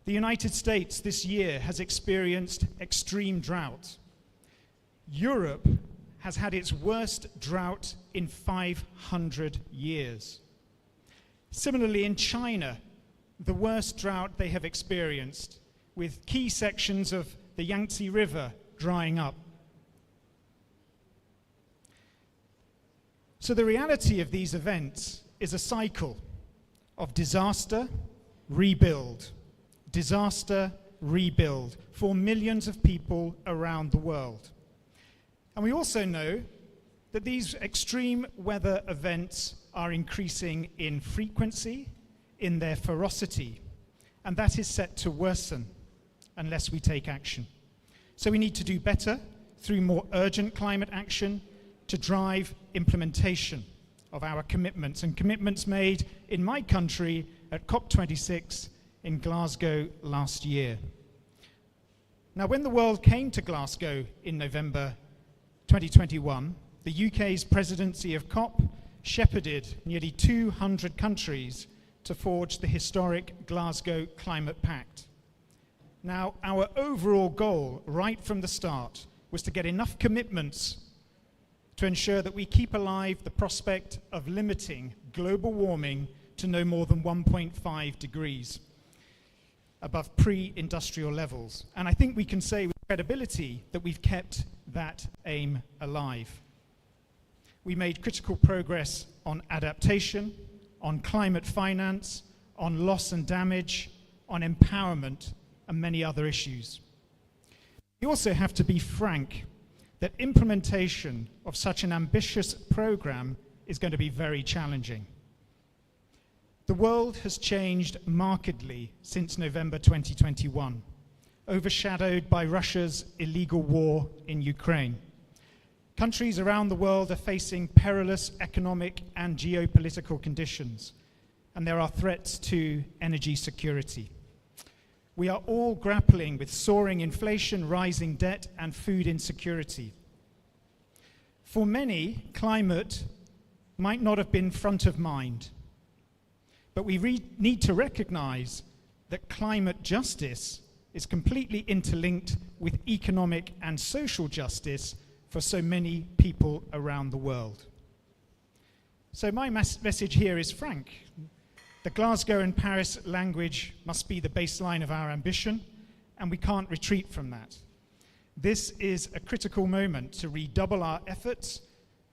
The United States this year has experienced extreme drought. Europe has had its worst drought in 500 years. Similarly, in China, the worst drought they have experienced, with key sections of the Yangtze River drying up. So the reality of these events is a cycle of disaster, rebuild, disaster, rebuild for millions of people around the world. And we also know that these extreme weather events are increasing in frequency, in their ferocity, and that is set to worsen unless we take action. So we need to do better through more urgent climate action to drive implementation of our commitments, and commitments made in my country at COP26 in Glasgow last year. Now, when the world came to Glasgow in November 2021, the UK's presidency of COP shepherded nearly 200 countries to forge the historic Glasgow Climate Pact. Now, our overall goal right from the start was to get enough commitments to ensure that we keep alive the prospect of limiting global warming to no more than 1.5 degrees above pre-industrial levels. And I think we can say with credibility that we've kept that aim alive. We made critical progress on adaptation, on climate finance, on loss and damage, on empowerment, and many other issues. We also have to be frank that implementation of such an ambitious program is going to be very challenging. The world has changed markedly since November 2021, overshadowed by Russia's illegal war in Ukraine. Countries around the world are facing perilous economic and geopolitical conditions, and there are threats to energy security. We are all grappling with soaring inflation, rising debt, and food insecurity. For many, climate might not have been front of mind, but we need to recognize that climate justice is completely interlinked with economic and social justice for so many people around the world. So my message here is frank. The Glasgow and Paris language must be the baseline of our ambition, and we can't retreat from that. This is a critical moment to redouble our efforts,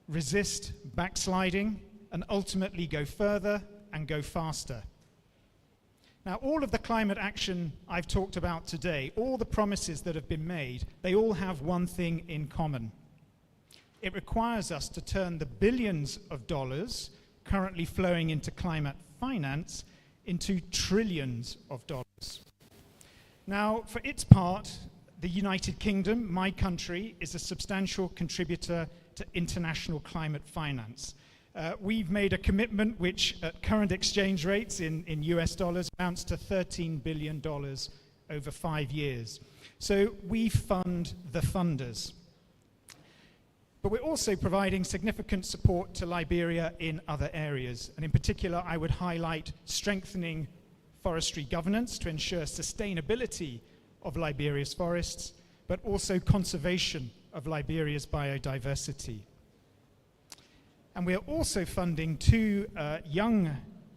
resist backsliding, and ultimately go further and go faster. Now, all of the climate action I've talked about today, all the promises that have been made, they all have one thing in common. It requires us to turn the billions of dollars currently flowing into climate finance into trillions of dollars. Now, for its part, the United Kingdom, my country, is a substantial contributor to international climate finance. We've made a commitment which, at current exchange rates in US dollars, amounts to $13 billion over 5 years. So we fund the funders. But we're also providing significant support to Liberia in other areas. And in particular, I would highlight strengthening forestry governance to ensure sustainability of Liberia's forests, but also conservation of Liberia's biodiversity. And we are also funding 2 young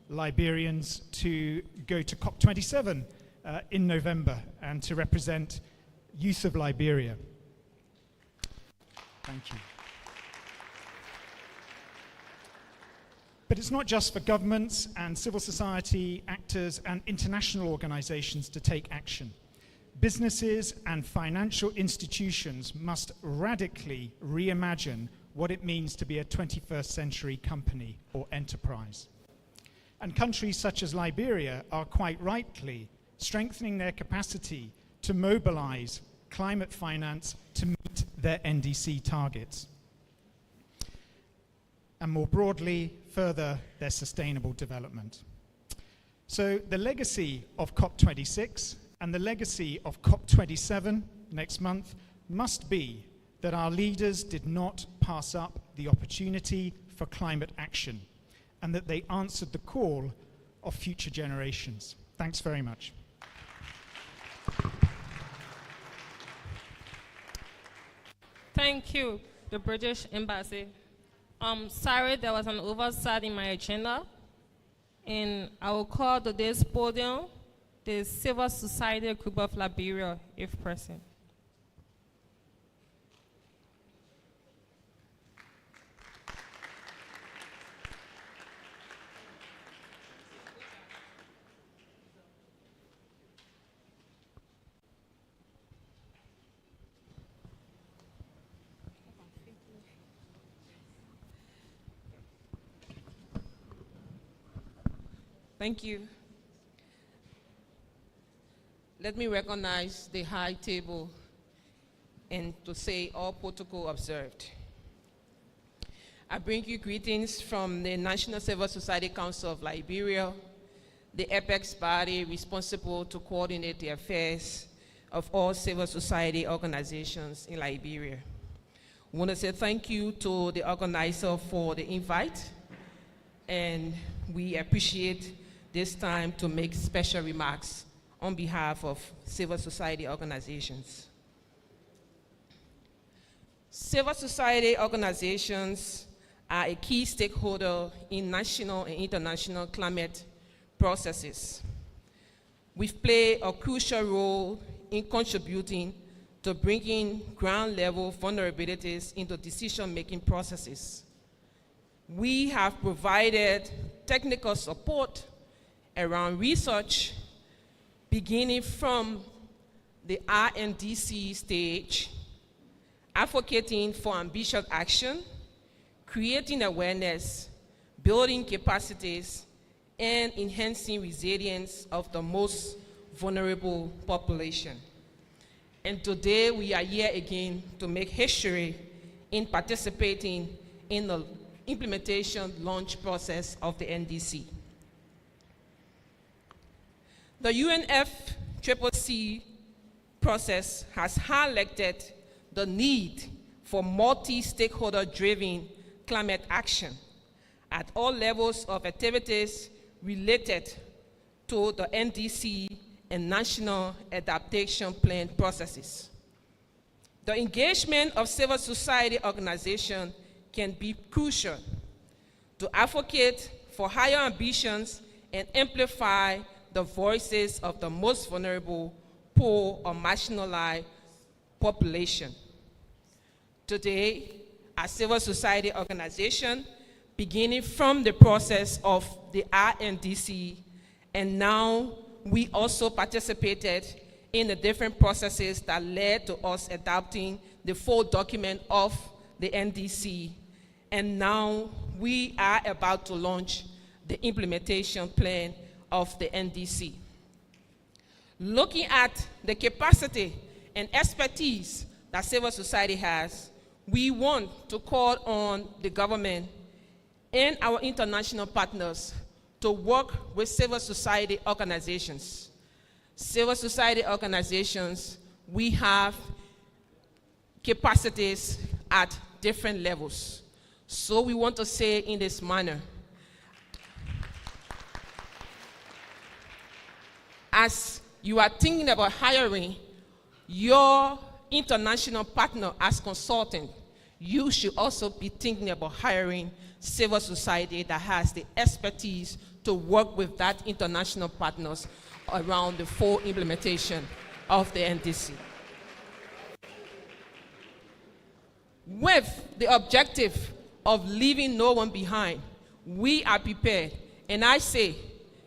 Liberians to go to COP27 in November and to represent youth of Liberia. Thank you. But it's not just for governments and civil society actors and international organizations to take action. Businesses and financial institutions must radically reimagine what it means to be a 21st century company or enterprise. And countries such as Liberia are quite rightly strengthening their capacity to mobilize climate finance to meet their NDC targets. And more broadly, further their sustainable development. So the legacy of COP26 and the legacy of COP27 next month must be that our leaders did not pass up the opportunity for climate action and that they answered the call of future generations. Thanks very much. Thank you, the British Embassy. Sorry, there was an oversight in my agenda, and I will call today's podium the Civil Society Group of Liberia, if present. Thank you. Let me recognize the high table and to say all protocol observed. I bring you greetings from the National Civil Society Council of Liberia, the apex body responsible to coordinate the affairs of all civil society organizations in Liberia. I want to say thank you to the organizer for the invite, and we appreciate this time to make special remarks on behalf of civil society organizations. Civil society organizations are a key stakeholder in national and international climate processes. We've played a crucial role in contributing to bringing ground-level vulnerabilities into decision-making processes. We have provided technical support around research, beginning from the R&DC stage, advocating for ambitious action, creating awareness, building capacities, and enhancing resilience of the most vulnerable population. And today we are here again to make history in participating in the implementation launch process of the NDC. The UNFCCC process has highlighted the need for multi-stakeholder driven climate action at all levels of activities related to the NDC and National Adaptation Plan processes. The engagement of civil society organizations can be crucial to advocate for higher ambitions and amplify the voices of the most vulnerable, poor, or marginalized population. Today, as civil society organization, beginning from the process of the RNDC, and now we also participated in the different processes that led to us adopting the full document of the NDC. And now we are about to launch the implementation plan of the NDC. Looking at the capacity and expertise that civil society has, we want to call on the government and our international partners to work with civil society organizations. Civil society organizations, we have capacities at different levels. So we want to say in this manner, as you are thinking about hiring your international partner as consultant, you should also be thinking about hiring civil society that has the expertise to work with that international partners around the full implementation of the NDC. With the objective of leaving no one behind, we are prepared. And I say,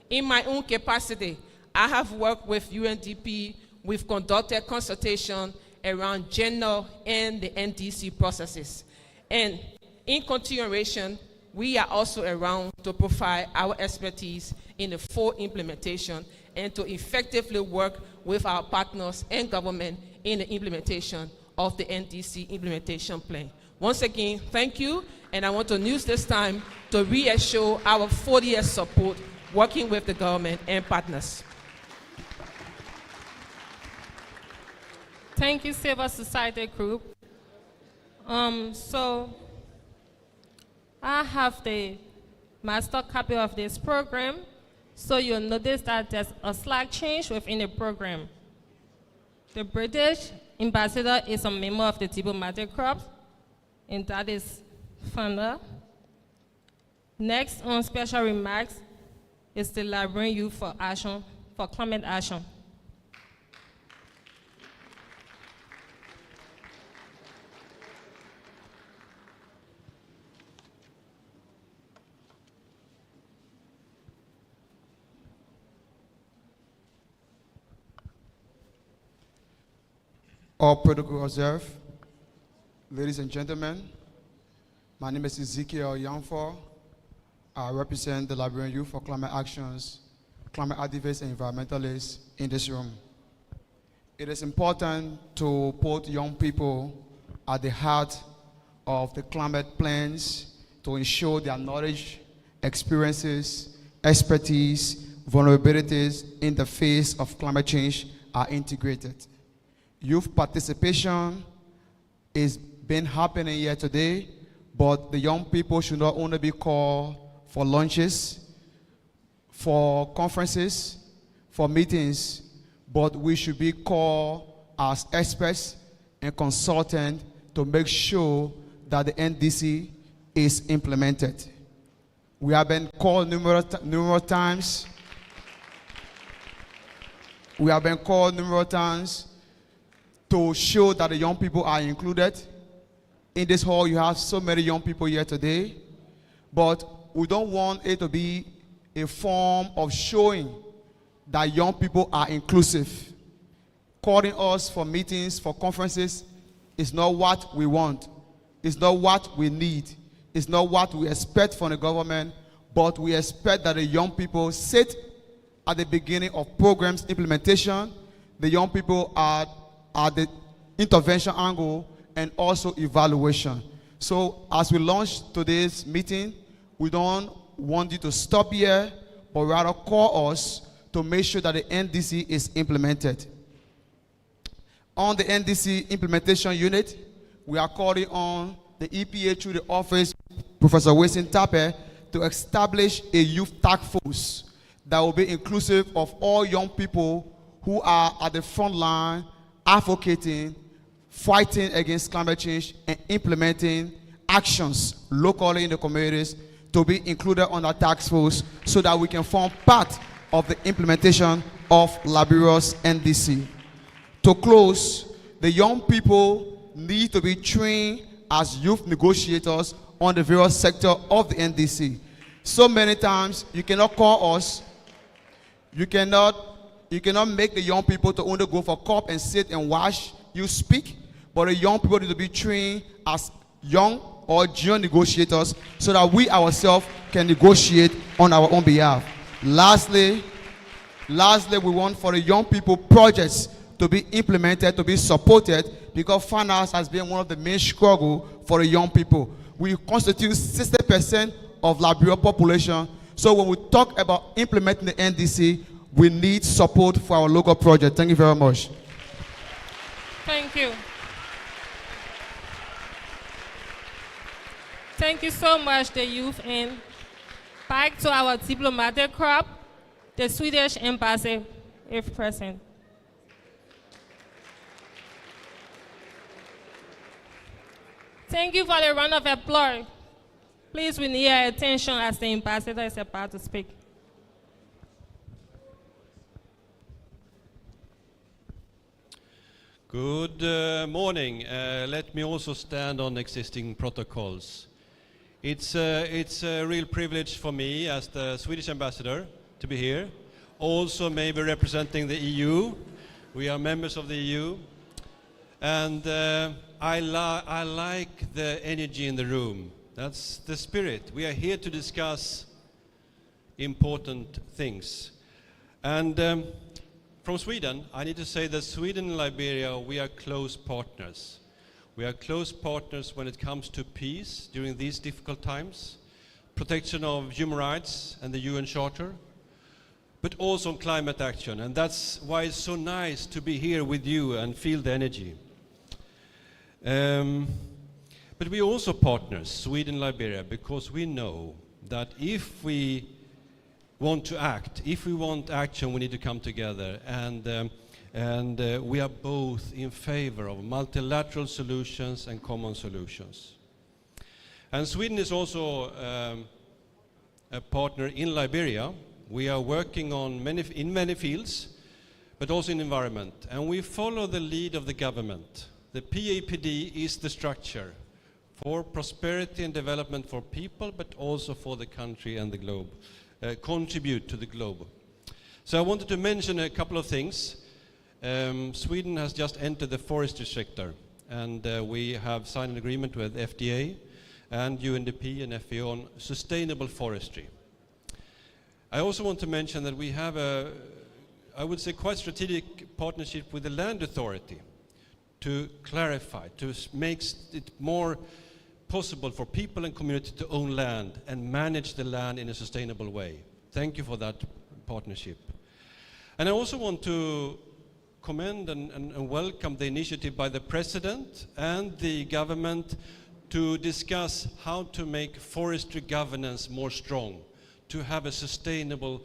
in my own capacity, I have worked with UNDP, we've conducted consultation around gender and the NDC processes. And in continuation, we are also around to provide our expertise in the full implementation and to effectively work with our partners and government in the implementation of the NDC Implementation Plan. Once again, thank you, and I want to use this time to reassure our 40-year support working with the government and partners. Thank you, Civil Society Group. So I have the master copy of this program. So you'll notice that there's a slight change within the program. The British ambassador is a member of the diplomatic corps, and that is Fanda. Next on special remarks is the Liberian Youth for Action, for Climate Action. All protocol observed. Ladies and gentlemen, my name is Ezekiel Yanfor. I represent the Liberian Youth for Climate Actions, climate activists and environmentalists in this room. It is important to put young people at the heart of the climate plans to ensure their knowledge, experiences, expertise, vulnerabilities in the face of climate change are integrated. Youth participation is been happening here today, but the young people should not only be called for lunches, for conferences, for meetings, but we should be called as experts and consultants to make sure that the NDC is implemented. We have been called numerous times. We have been called numerous times to show that the young people are included. In this hall, you have so many young people here today, but we don't want it to be a form of showing that young people are inclusive. Calling us for meetings, for conferences, is not what we want. It's not what we need. It's not what we expect from the government, but we expect that the young people sit at the beginning of programs implementation. The young people are at the intervention angle and also evaluation. So as we launch today's meeting, we don't want you to stop here, but rather call us to make sure that the NDC is implemented. On the NDC implementation unit, we are calling on the EPA through the office, Professor Wilson Tape, to establish a youth task force that will be inclusive of all young people who are at the front line advocating, fighting against climate change, and implementing actions locally in the communities to be included on that task force so that we can form part of the implementation of Liberia's NDC. To close, the young people need to be trained as youth negotiators on the various sectors of the NDC. So many times, you cannot call us, you cannot make the young people to only go for COP and sit and watch you speak, but the young people need to be trained as young or junior negotiators so that we ourselves can negotiate on our own behalf. Lastly, we want for the young people projects to be implemented, to be supported, because finance has been one of the main struggles for the young people. We constitute 60% of Liberia population, so when we talk about implementing the NDC, we need support for our local project. Thank you very much. Thank you. Thank you so much, the youth. And back to our diplomatic crop, the Swedish embassy, if present. Thank you for the round of applause. Please, we need your attention as the ambassador is about to speak. Good morning. Let me also stand on existing protocols. It's a real privilege for me as the Swedish ambassador to be here. Also maybe representing the EU. We are members of the EU. And I like the energy in the room. That's the spirit. We are here to discuss important things. And from Sweden, I need to say that Sweden and Liberia, we are close partners. We are close partners when it comes to peace during these difficult times, protection of human rights and the UN Charter, but also on climate action. And that's why it's so nice to be here with you and feel the energy. But we're also partners, Sweden and Liberia, because we know that if we want to act, if we want action, we need to come together. And we are both in favor of multilateral solutions and common solutions. And Sweden is also a partner in Liberia. We are working on in many fields, but also in environment. And we follow the lead of the government. The PAPD is the structure for prosperity and development for people, but also for the country and the globe, contribute to the globe. So I wanted to mention a couple of things. Sweden has just entered the forestry sector, and we have signed an agreement with FDA and UNDP and FAO on sustainable forestry. I also want to mention that we have a, I would say, quite strategic partnership with the Land Authority to clarify, to make it more possible for people and community to own land and manage the land in a sustainable way. Thank you for that partnership. And I also want to commend and welcome the initiative by the President and the government to discuss how to make forestry governance more strong, to have a sustainable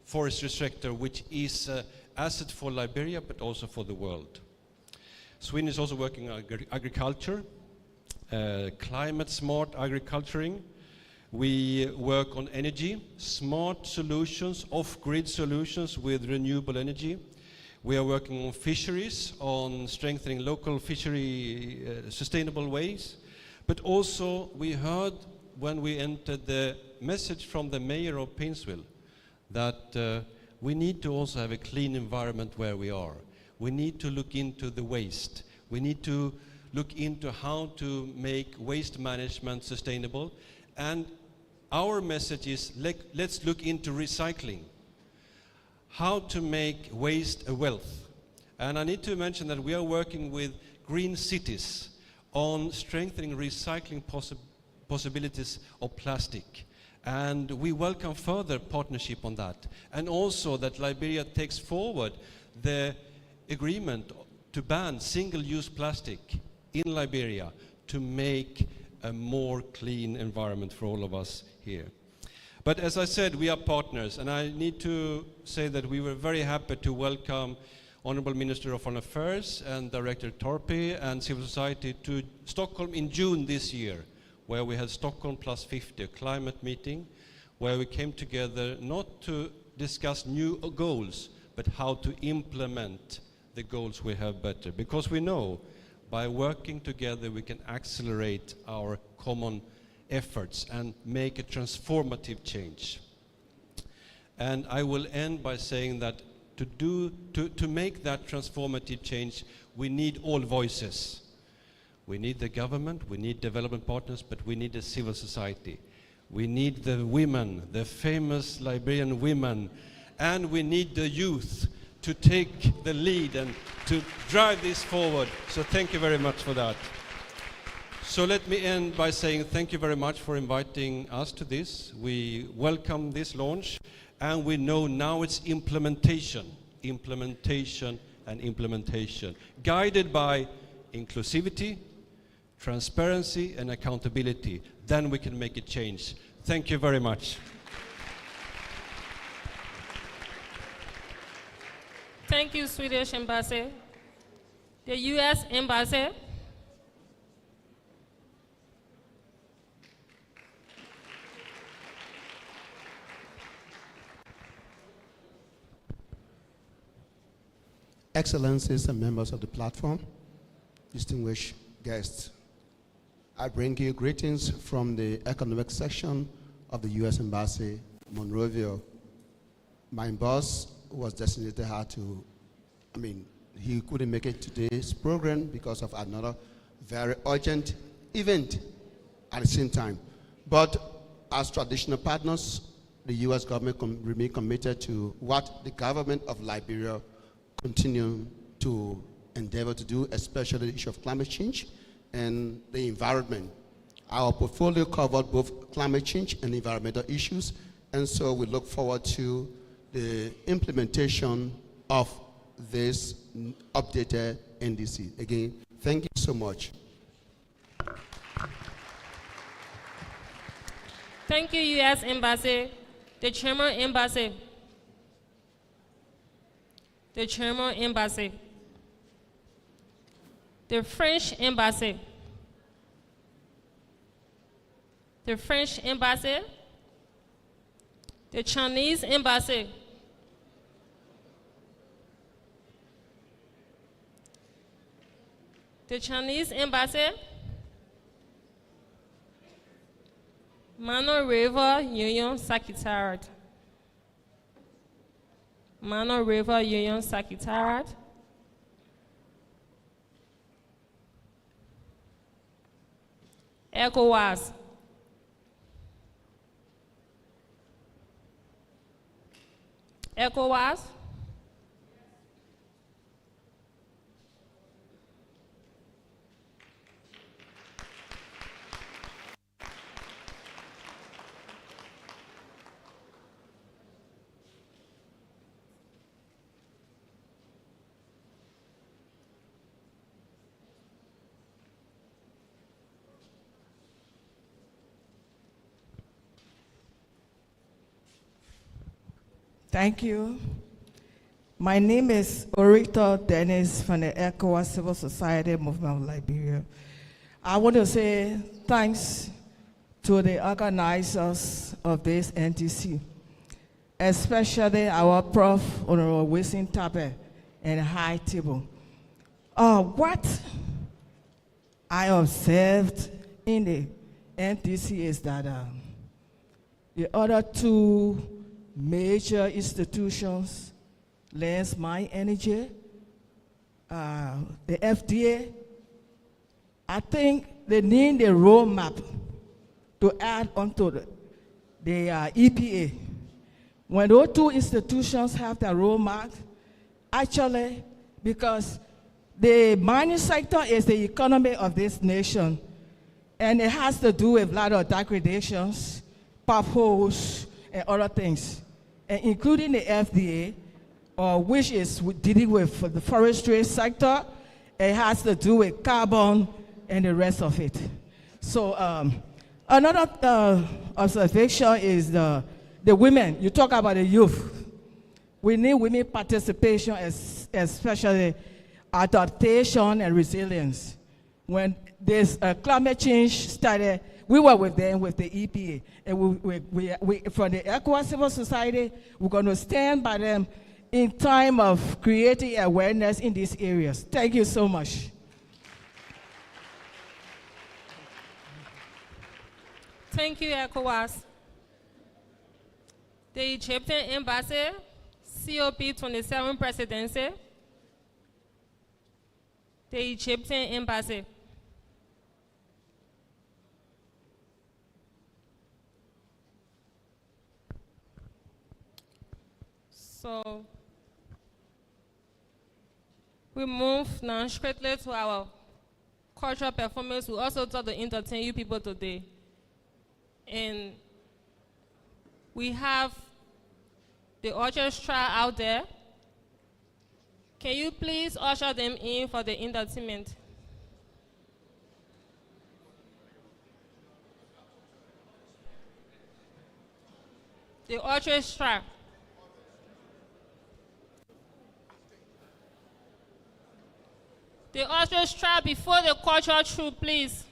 forestry sector which is asset for Liberia, but also for the world. Sweden is also working on agriculture, climate smart agriculturing. We work on energy, smart solutions, off-grid solutions with renewable energy. We are working on fisheries, on strengthening local fishery sustainable ways. But also we heard when we entered the message from the mayor of Painesville that we need to also have a clean environment where we are. We need to look into the waste. We need to look into how to make waste management sustainable. And our message is let's look into recycling. How to make waste a wealth. And I need to mention that we are working with green cities on strengthening recycling possibilities of plastic. And we welcome further partnership on that. And also that Liberia takes forward the agreement to ban single-use plastic in Liberia to make a more clean environment for all of us here. But as I said, we are partners, and I need to say that we were very happy to welcome Honorable Minister of Foreign Affairs and Director Torpe and civil society to Stockholm in June this year, where we had Stockholm Plus 50, a climate meeting, where we came together not to discuss new goals, but how to implement the goals we have better. Because we know by working together we can accelerate our common efforts and make a transformative change. And I will end by saying that to make that transformative change, we need all voices. We need the government, we need development partners, but we need the civil society. We need the women, the famous Liberian women, and we need the youth to take the lead and to drive this forward. So thank you very much for that. So let me end by saying thank you very much for inviting us to this. We welcome this launch, and we know now it's implementation, implementation, and implementation, guided by inclusivity, transparency, and accountability. Then we can make a change. Thank you very much. Thank you, Swedish Embassy. The U.S. Embassy. Excellencies and members of the platform, distinguished guests, I bring you greetings from the economic section of the U.S. Embassy, Monrovia. My boss was designated he couldn't make it to today's program because of another very urgent event at the same time. But as traditional partners, the U.S. government remain committed to what the government of Liberia continue to endeavor to do, especially the issue of climate change and the environment. Our portfolio covered both climate change and environmental issues, and so we look forward to the implementation of this updated NDC. Again, thank you so much. Thank you, U.S. Embassy. The Chairman Embassy. The Chairman Embassy. The French Embassy. The French Embassy. The Chinese Embassy. The Chinese Embassy. Mano River Union Secretariat. Mano River Union Secretariat. ECOWAS. ECOWAS. Thank you. My name is Orita Dennis from the ECOWAS Civil Society Movement of Liberia. I want to say thanks to the organizers of this NTC, especially our Prof. Honorable Wilson Tabe and High Table. What I observed in the NTC is that the other two major institutions, Lens Mine Energy, the FDA, I think they need a roadmap to add onto the EPA. When those two institutions have the roadmap, actually, because the mining sector is the economy of this nation, and it has to do with a lot of degradations, potholes, and other things, and including the FDA, which is dealing with the forestry sector. It has to do with carbon and the rest of it. So another observation is the women. You talk about the youth. We need women participation, especially adaptation and resilience. When this climate change started, we were with them with the EPA. And we from the ECOWAS Civil Society, we're going to stand by them in time of creating awareness in these areas. Thank you so much. Thank you, ECOWAS. The Egyptian Embassy, COP27 Presidency. The Egyptian Embassy. So we move now straight to our cultural performance. We also try to entertain you people today. And we have the orchestra out there. Can you please usher them in for the entertainment? The orchestra. The orchestra before the cultural troupe, please.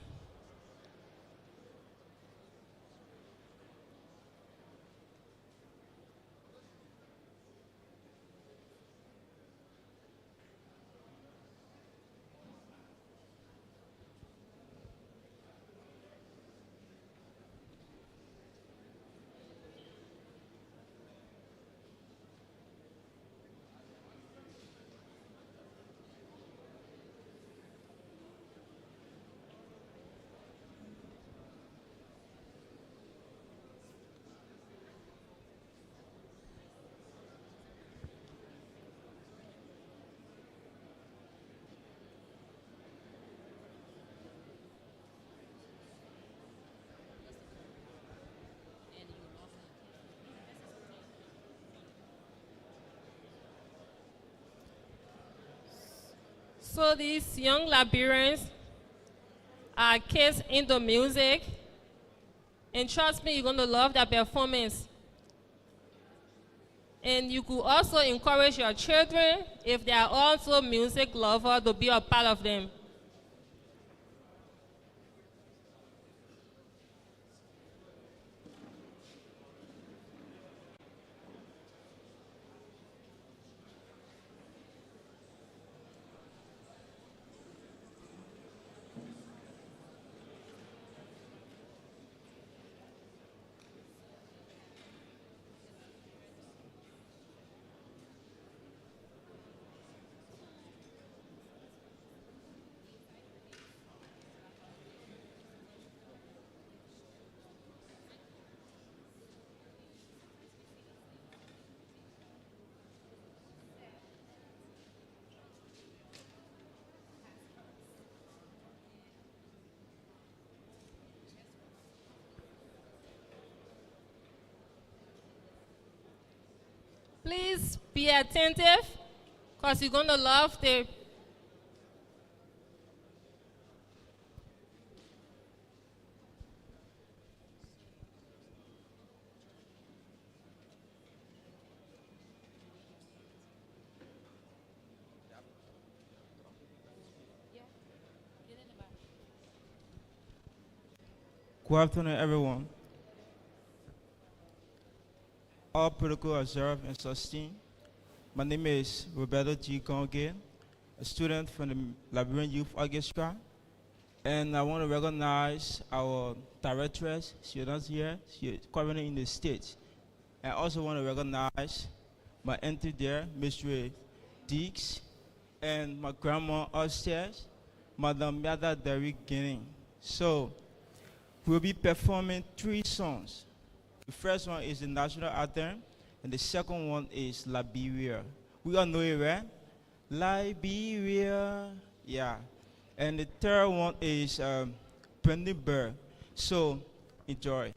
So these young Liberians are kids into music, and trust me, you're going to love their performance. And you could also encourage your children, if they are also music lovers, to be a part of them. Please be attentive, because you're going to love the Good afternoon, everyone. All protocol observed and sustained. My name is Roberto G. Congan, a student from the Liberian Youth Orchestra. And I want to recognize our directress. She's not here. She's currently in the States. I also want to recognize my auntie there, Mr. Deeks, and my grandma upstairs, Madame Yada Derrick Guinea. So, we'll be performing 3 songs. The first one is the national anthem, and the second one is Liberia. We all know it, right? Liberia, yeah. And the third one is Brandenburg. So, enjoy.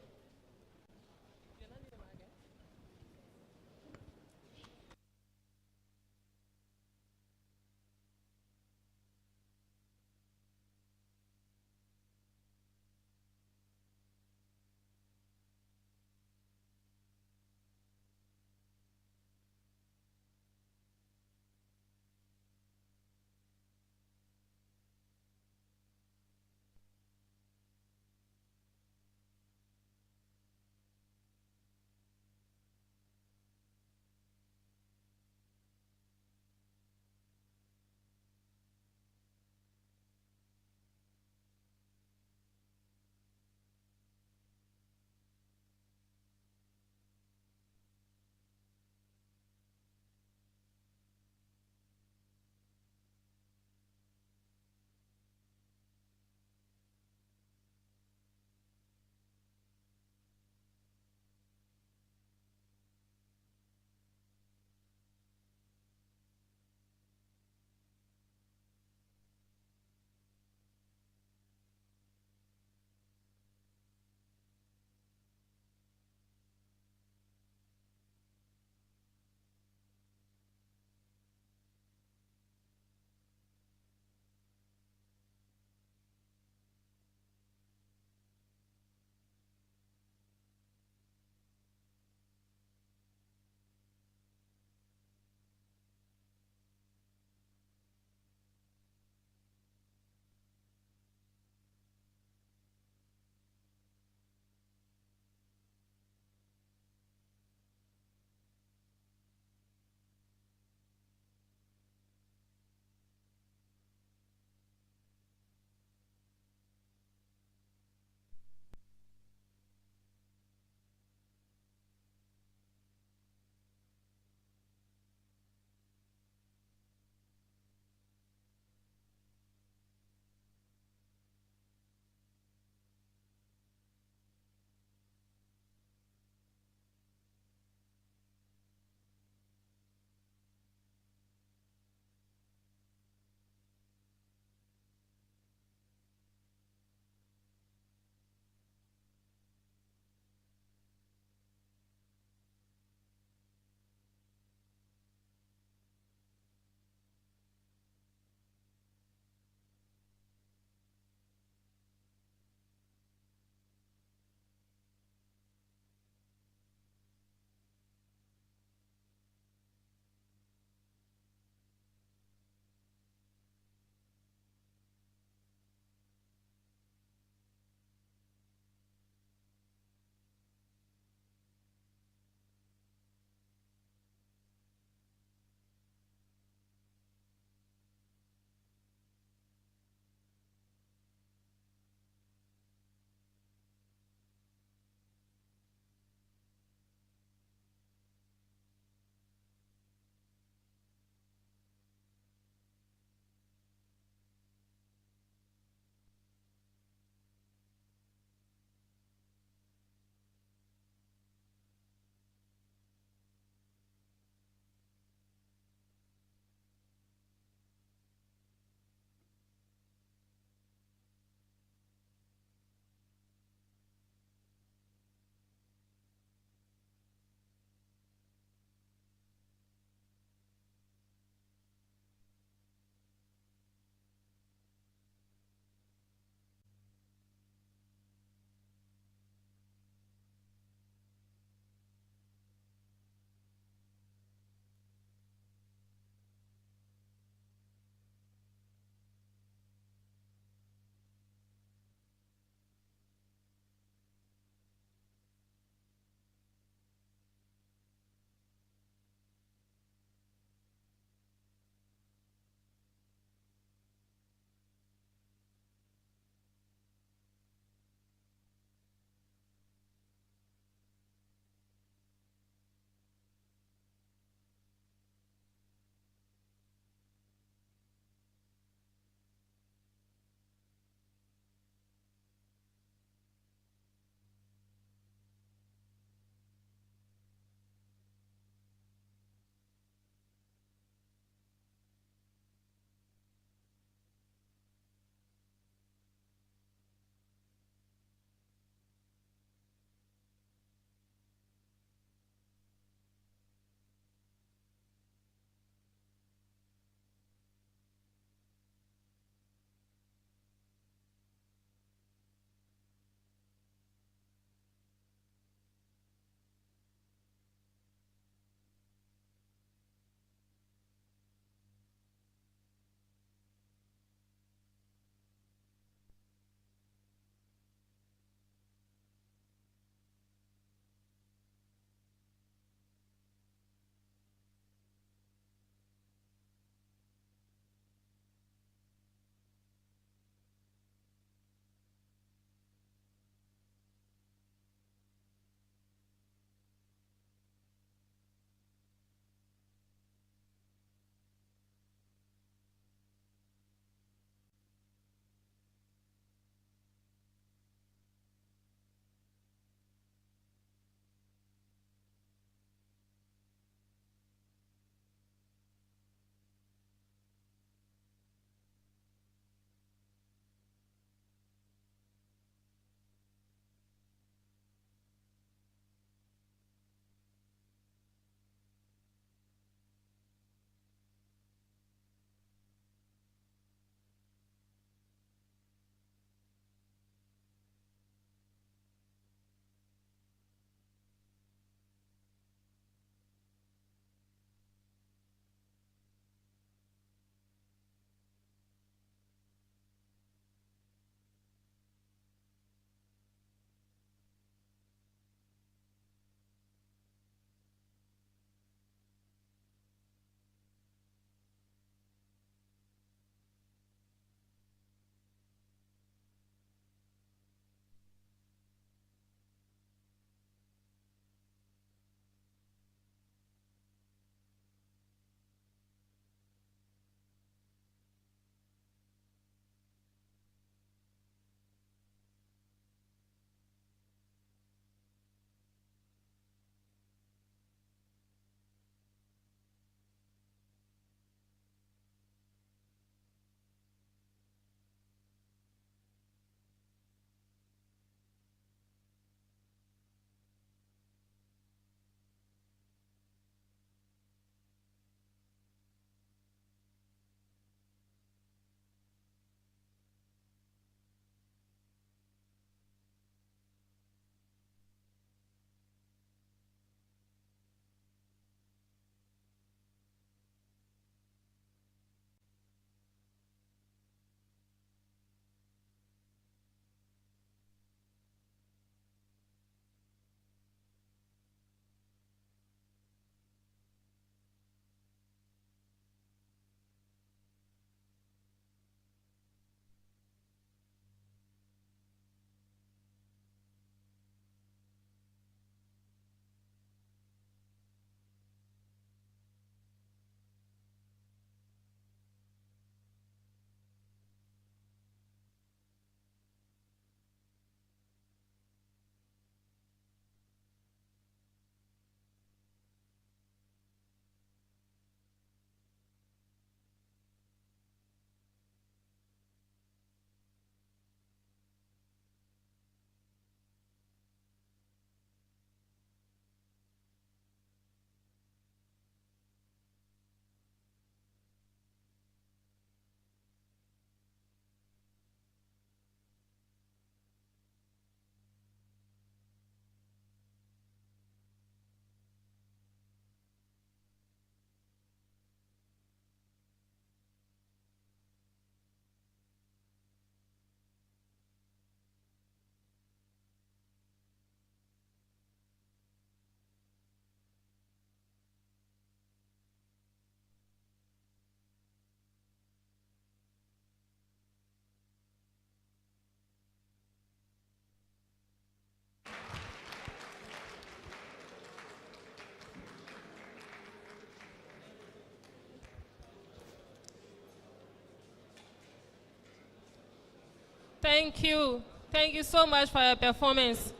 Thank you. Thank you so much for your performance.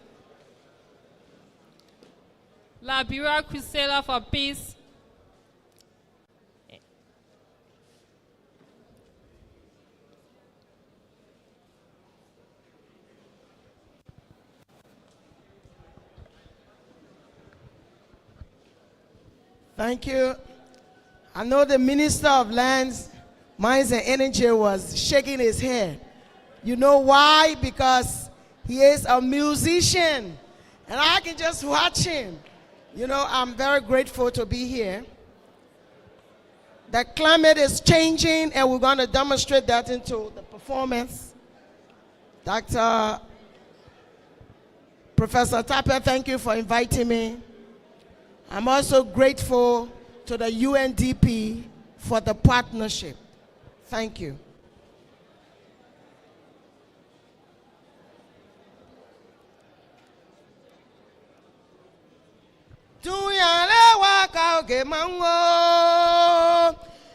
Liberia Crusader for Peace. Thank you. I know the Minister of Lands, Mines and Energy was shaking his head. You know why? Because he is a musician and I can just watch him. You know, I'm very grateful to be here. The climate is changing and we're going to demonstrate that into the performance. Professor Tapper, thank you for inviting me. I'm also grateful to the UNDP for the partnership. Thank you.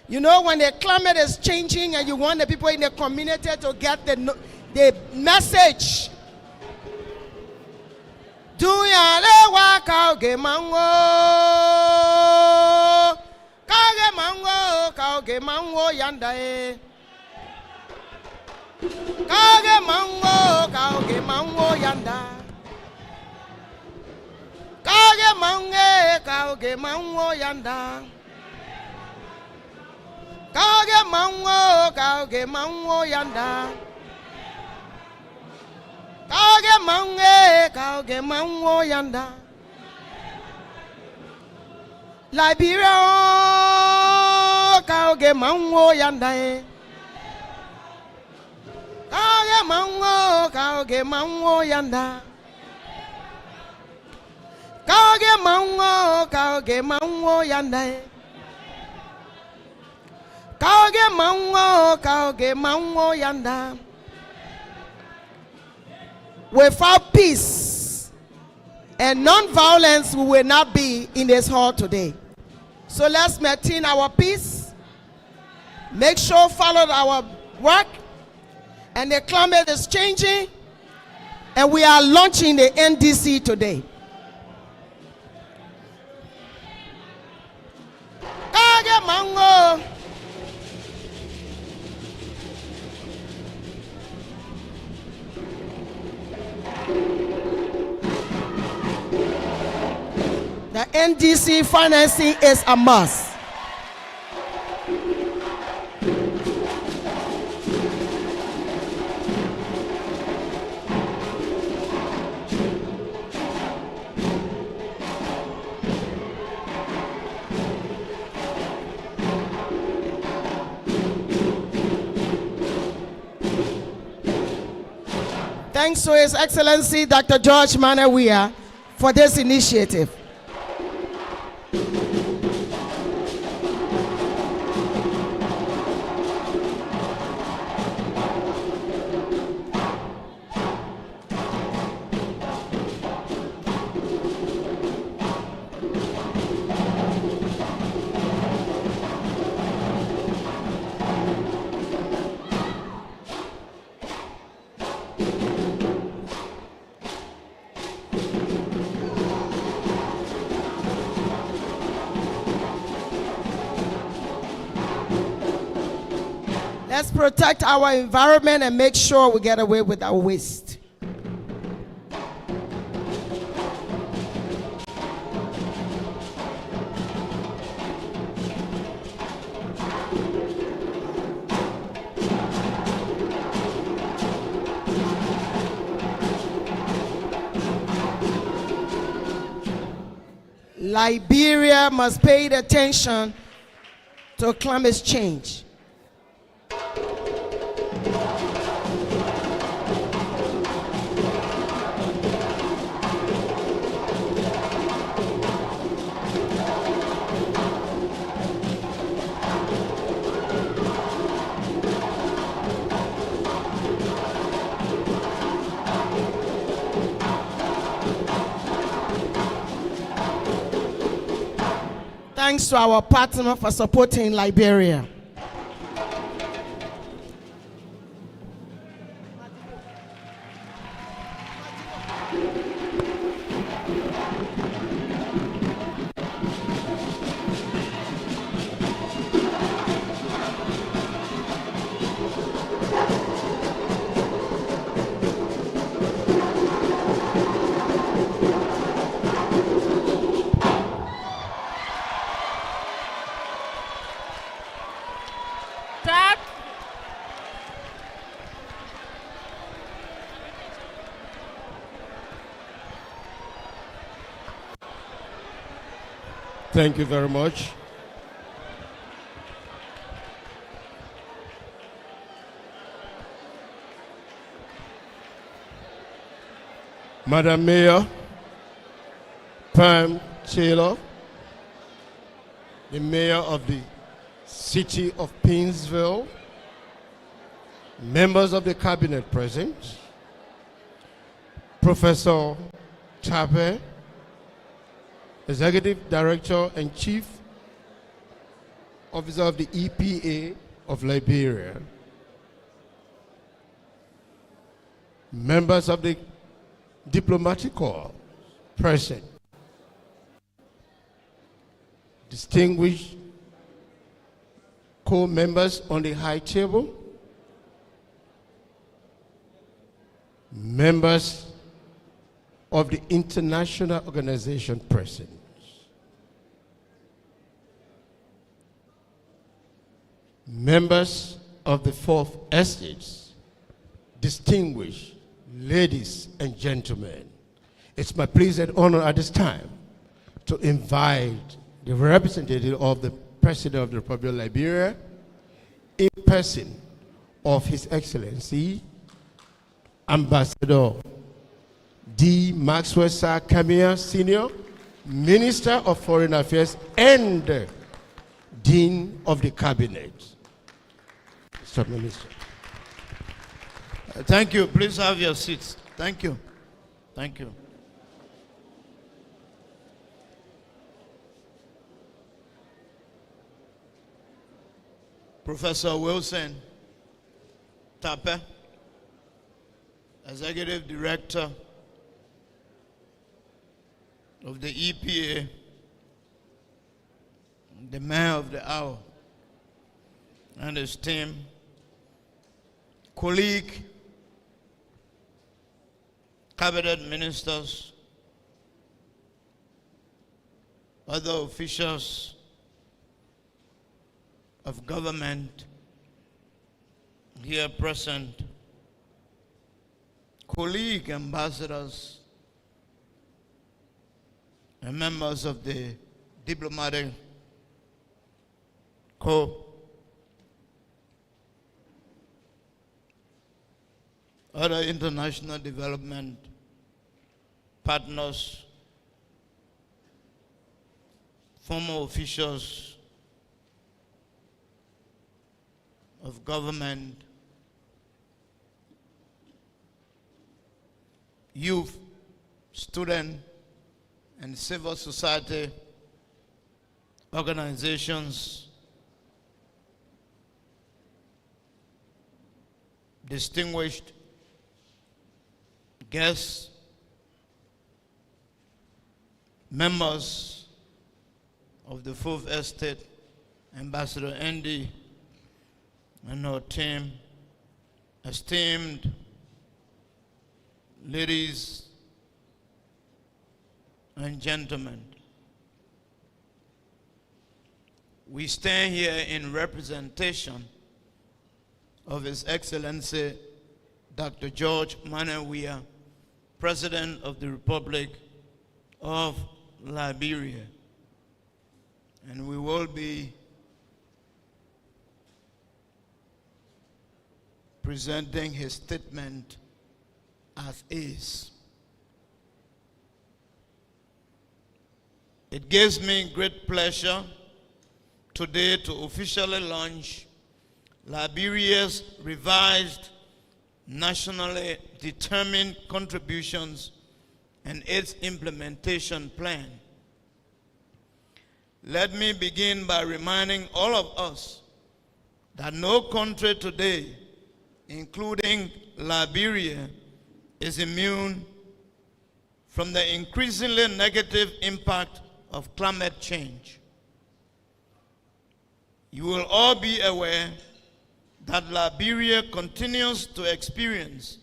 You know, when the climate is changing and you want the people in the community to get the message. Do ya le wa ka ge mango yanda e ka ge mango yanda ka ge mango yanda ka ge mango yanda Kauge mango yanda Liberia kauge mango yanda kauge mango yanda kauge mango yanda kauge mango yanda. Without peace and non-violence, we will not be in this hall today. So let's maintain our peace, make sure follow our work, and the climate is changing, and we are launching the NDC today. Kage mango. The Ndc financing is a must. Thanks to His Excellency Dr. George Manawia for this initiative. Let's protect our environment and make sure we get away with our waste. Liberia must pay attention to climate change. Thanks to our partner for supporting Liberia. Thank you very much. Madam Mayor, Pam Taylor, the Mayor of the City of Painesville, members of the Cabinet present, Professor Tape, Executive Director and Chief Officer of the EPA of Liberia, members of the Diplomatic Corps present, distinguished co-members on the high table, members of the international organization present, members of the Fourth Estates, distinguished ladies and gentlemen, it's my pleasure and honor at this time to invite the representative of the President of the Republic of Liberia, in person of His Excellency, Ambassador D. Maxwell Sir Kamia Sr., Minister of Foreign Affairs and Dean of the Cabinet. Mr. Minister. Thank you. Please have your seats. Thank you. Thank you. Professor Wilson Tape, Executive Director of the EPA, the Mayor of the Hour, and his team, colleague, cabinet ministers, other officials of government here present, colleague ambassadors, and members of the diplomatic corps, other international development partners, former officials of government, youth, student, and civil society organizations, distinguished guests, members of the Fourth Estate, Ambassador Andy and her team, esteemed ladies and gentlemen. We stand here in representation of His Excellency Dr. George Manneh, President of the Republic of Liberia. And we will be presenting his statement as is. It gives me great pleasure today to officially launch Liberia's revised nationally determined contributions and its implementation plan. Let me begin by reminding all of us that no country today, including Liberia, is immune from the increasingly negative impact of climate change. You will all be aware that Liberia continues to experience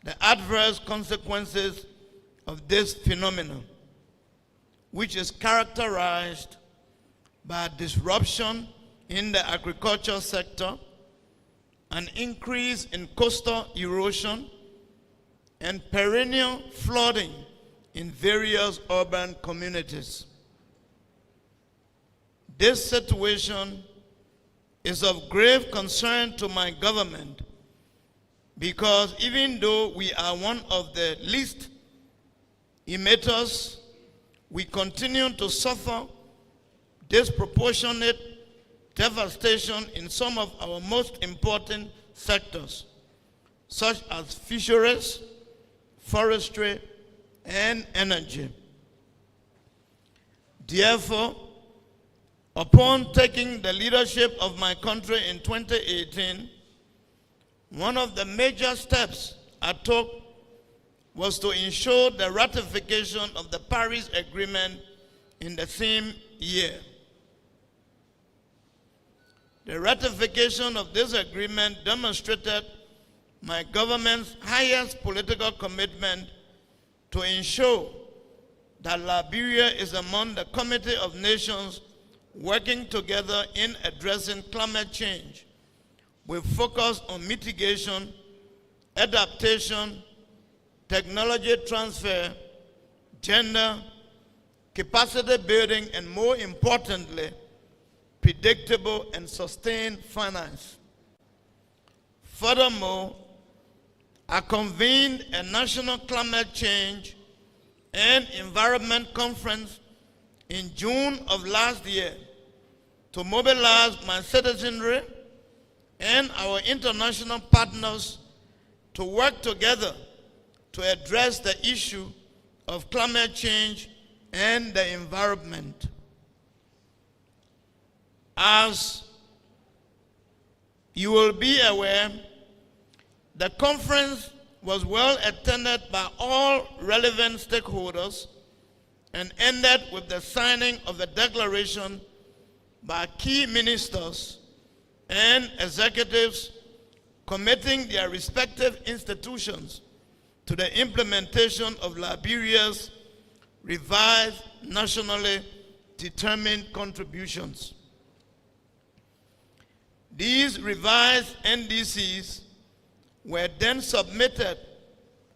the adverse consequences of this phenomenon, which is characterized by disruption in the agriculture sector, an increase in coastal erosion, and perennial flooding in various urban communities. This situation is of grave concern to my government because even though we are one of the least emitters, we continue to suffer disproportionate devastation in some of our most important sectors, such as fisheries, forestry, and energy. Therefore, upon taking the leadership of my country in 2018, one of the major steps I took was to ensure the ratification of the Paris Agreement in the same year. The ratification of this agreement demonstrated my government's highest political commitment to ensure that Liberia is among the Committee of Nations working together in addressing climate change with focus on mitigation, adaptation, technology transfer, gender, capacity building, and more importantly, predictable and sustained finance. Furthermore, I convened a national climate change and environment conference in June of last year to mobilize my citizenry and our international partners to work together to address the issue of climate change and the environment. As you will be aware, the conference was well attended by all relevant stakeholders and ended with the signing of a declaration by key ministers and executives committing their respective institutions to the implementation of Liberia's revised nationally determined contributions. These revised NDCs were then submitted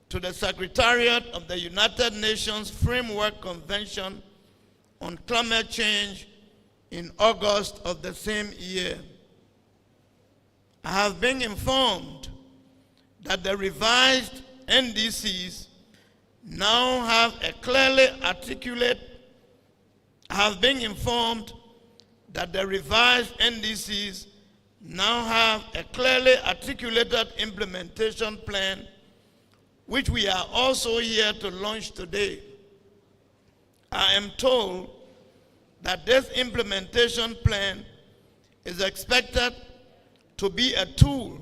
to the Secretariat of the United Nations Framework Convention on Climate Change in August of the same year. I have been informed that the revised NDCs now have a clearly articulated implementation plan, which we are also here to launch today. I am told that this implementation plan is expected to be a tool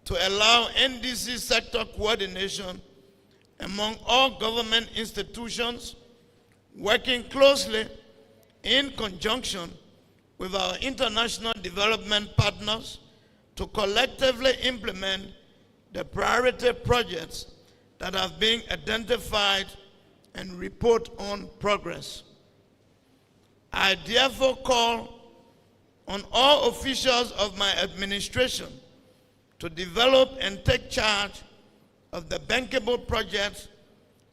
to allow NDC sector coordination among all government institutions, working closely in conjunction with our international development partners to collectively implement the priority projects that have been identified and report on progress. I therefore call on all officials of my administration to develop and take charge of the bankable projects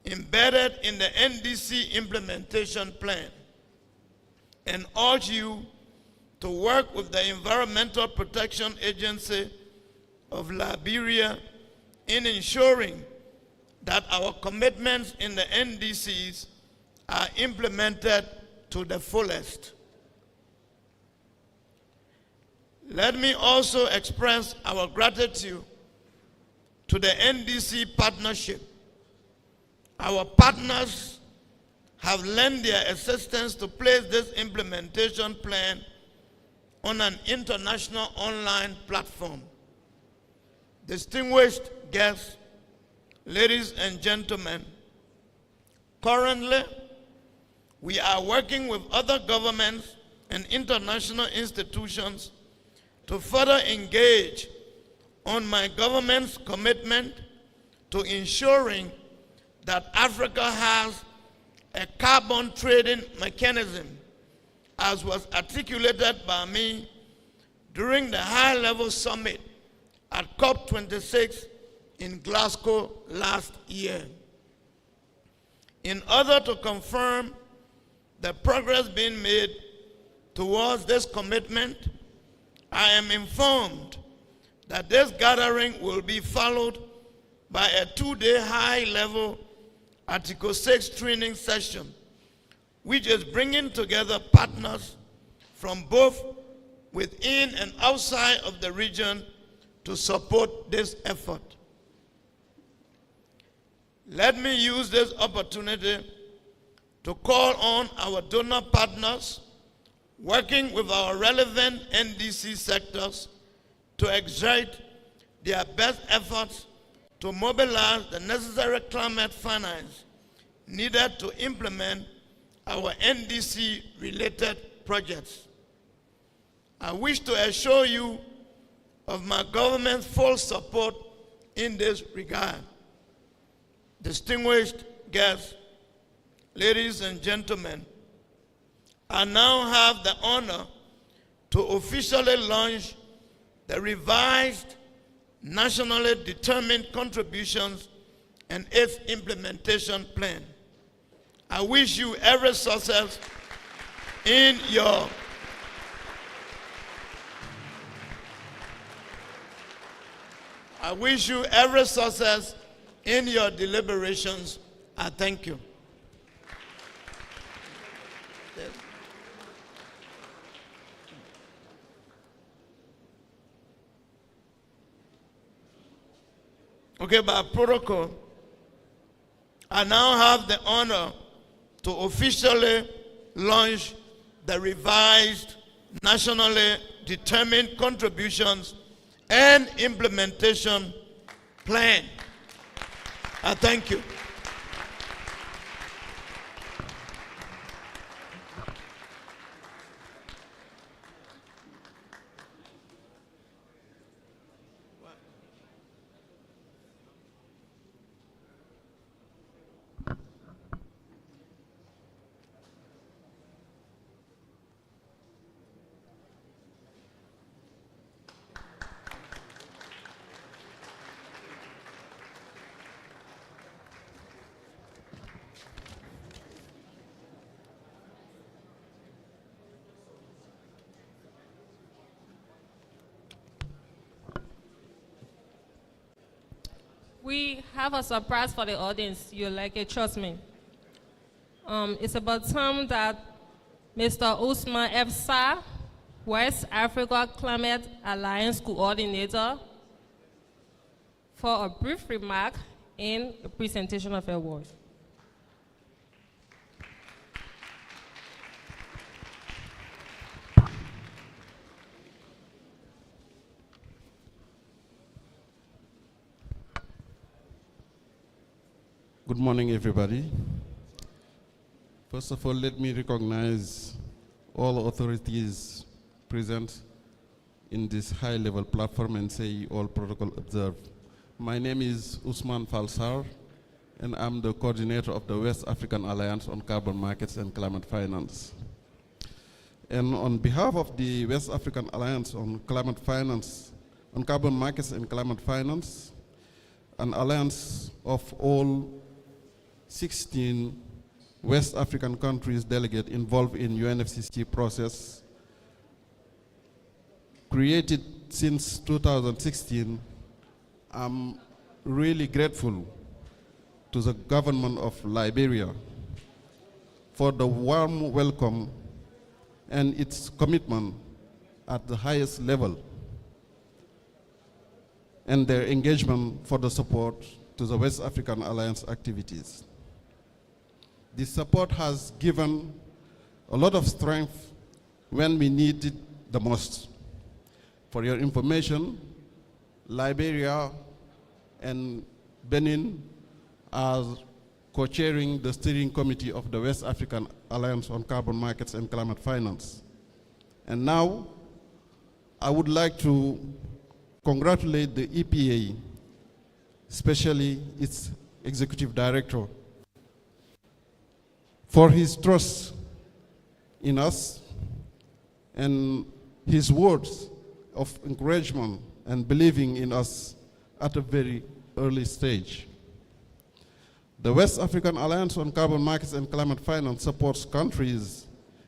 embedded in the Ndc Implementation Plan, and urge you to work with the Environmental Protection Agency of Liberia in ensuring that our commitments in the NDCs are implemented to the fullest. Let me also express our gratitude to the NDC partnership. Our partners have lent their assistance to place this implementation plan on an international online platform. Distinguished guests, ladies and gentlemen, currently we are working with other governments and international institutions to further engage on my government's commitment to ensuring that Africa has a carbon trading mechanism, as was articulated by me during the high-level summit at COP26 in Glasgow last year. In order to confirm the progress being made, towards this commitment, I am informed that this gathering will be followed by a 2-day high-level Article 6 training session, which is bringing together partners from both within and outside of the region to support this effort. Let me use this opportunity to call on our donor partners working with our relevant NDC sectors to exert their best efforts to mobilize the necessary climate finance needed to implement our NDC-related projects. I wish to assure you of my government's full support in this regard. Distinguished guests, ladies and gentlemen, I now have the honor to officially launch the revised nationally determined contributions and its implementation plan. I wish you every success in your deliberations. I thank you. Okay, by protocol, I now have the honor to officially launch the revised nationally determined contributions and implementation plan. I thank you. We have a surprise for the audience. You'll like it, trust me. It's about time that Mr. Usman F. Sa, West Africa Climate Alliance Coordinator, for a brief remark and a presentation of award. Good morning, everybody. First of all, let me recognize all authorities present in this high-level platform and say all protocol observed. My name is Usman Falsar, and I'm the coordinator of the West African Alliance on Carbon Markets and Climate Finance. And on behalf of the West African Alliance on Climate Finance, on Carbon Markets and Climate Finance, an alliance of all 16 West African countries delegate involved in UNFCCC process, created since 2016, I'm really grateful to the government of Liberia for the warm welcome and its commitment at the highest level and their engagement for the support to the West African Alliance activities. This support has given a lot of strength when we need it the most. For your information, Liberia and Benin are co-chairing the steering committee of the West African Alliance on Carbon Markets and Climate Finance. And now, I would like to congratulate the EPA, especially its executive director, for his trust in us and his words of encouragement and believing in us at a very early stage. The West African Alliance on Carbon Markets and Climate Finance supports countries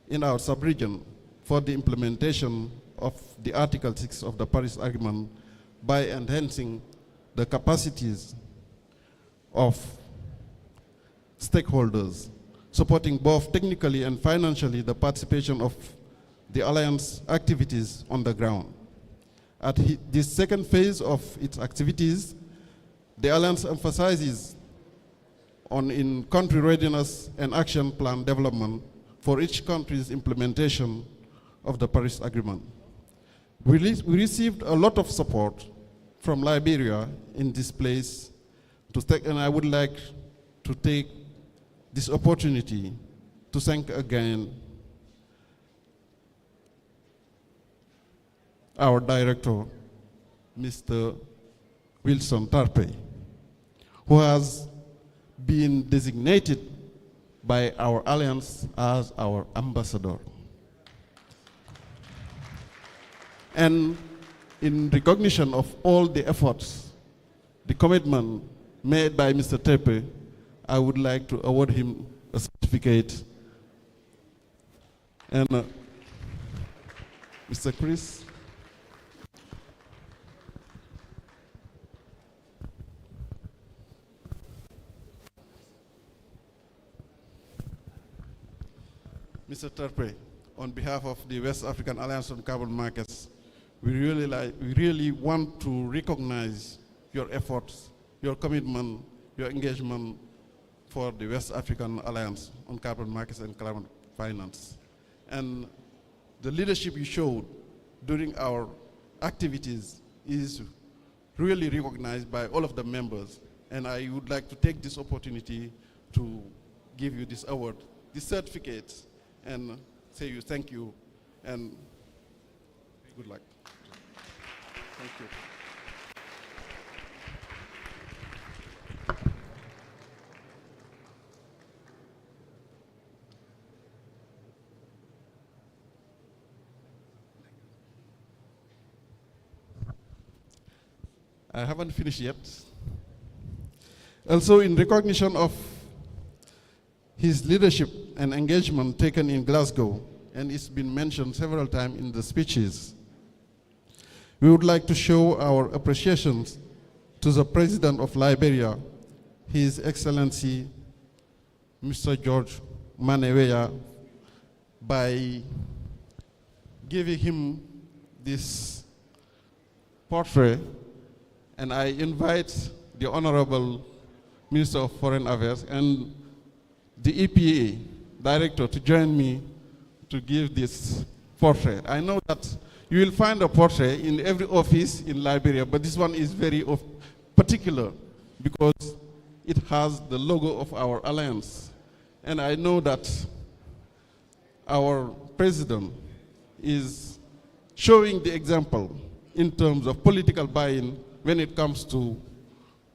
in our sub-region for the implementation of the Article 6 of the Paris Agreement by enhancing the capacities of stakeholders, supporting both technically and financially the participation of the Alliance activities on the ground. At this second phase of its activities, the Alliance emphasizes on in-country readiness and action plan development for each country's implementation of the Paris Agreement. We received a lot of support from Liberia in this place, and I would like to take this opportunity to thank again our director, Mr. Wilson Tarpe, who has been designated by our alliance as our ambassador. And in recognition of all the efforts, the commitment made by Mr. Tepe, I would like to award him a certificate. And Mr. Chris. Mr. Tarpe, on behalf of the West African Alliance on Carbon Markets, we really want to recognize your efforts, your commitment, your engagement for the West African Alliance on Carbon Markets and Climate Finance. And the leadership you showed during our activities is really recognized by all of the members. And I would like to take this opportunity to give you this award, this certificate, and say you thank you and good luck. Thank you. I haven't finished yet. Also, in recognition of his leadership and engagement taken in Glasgow, and it's been mentioned several times in the speeches, we would like to show our appreciations to the President of Liberia, His Excellency Mr. George Maneweya, by giving him this portrait. And I invite the Honorable Minister of Foreign Affairs and the EPA Director to join me to give this portrait. I know that you will find a portrait in every office in Liberia, but this one is very particular because it has the logo of our alliance. And I know that our President is showing the example in terms of political buy-in when it comes to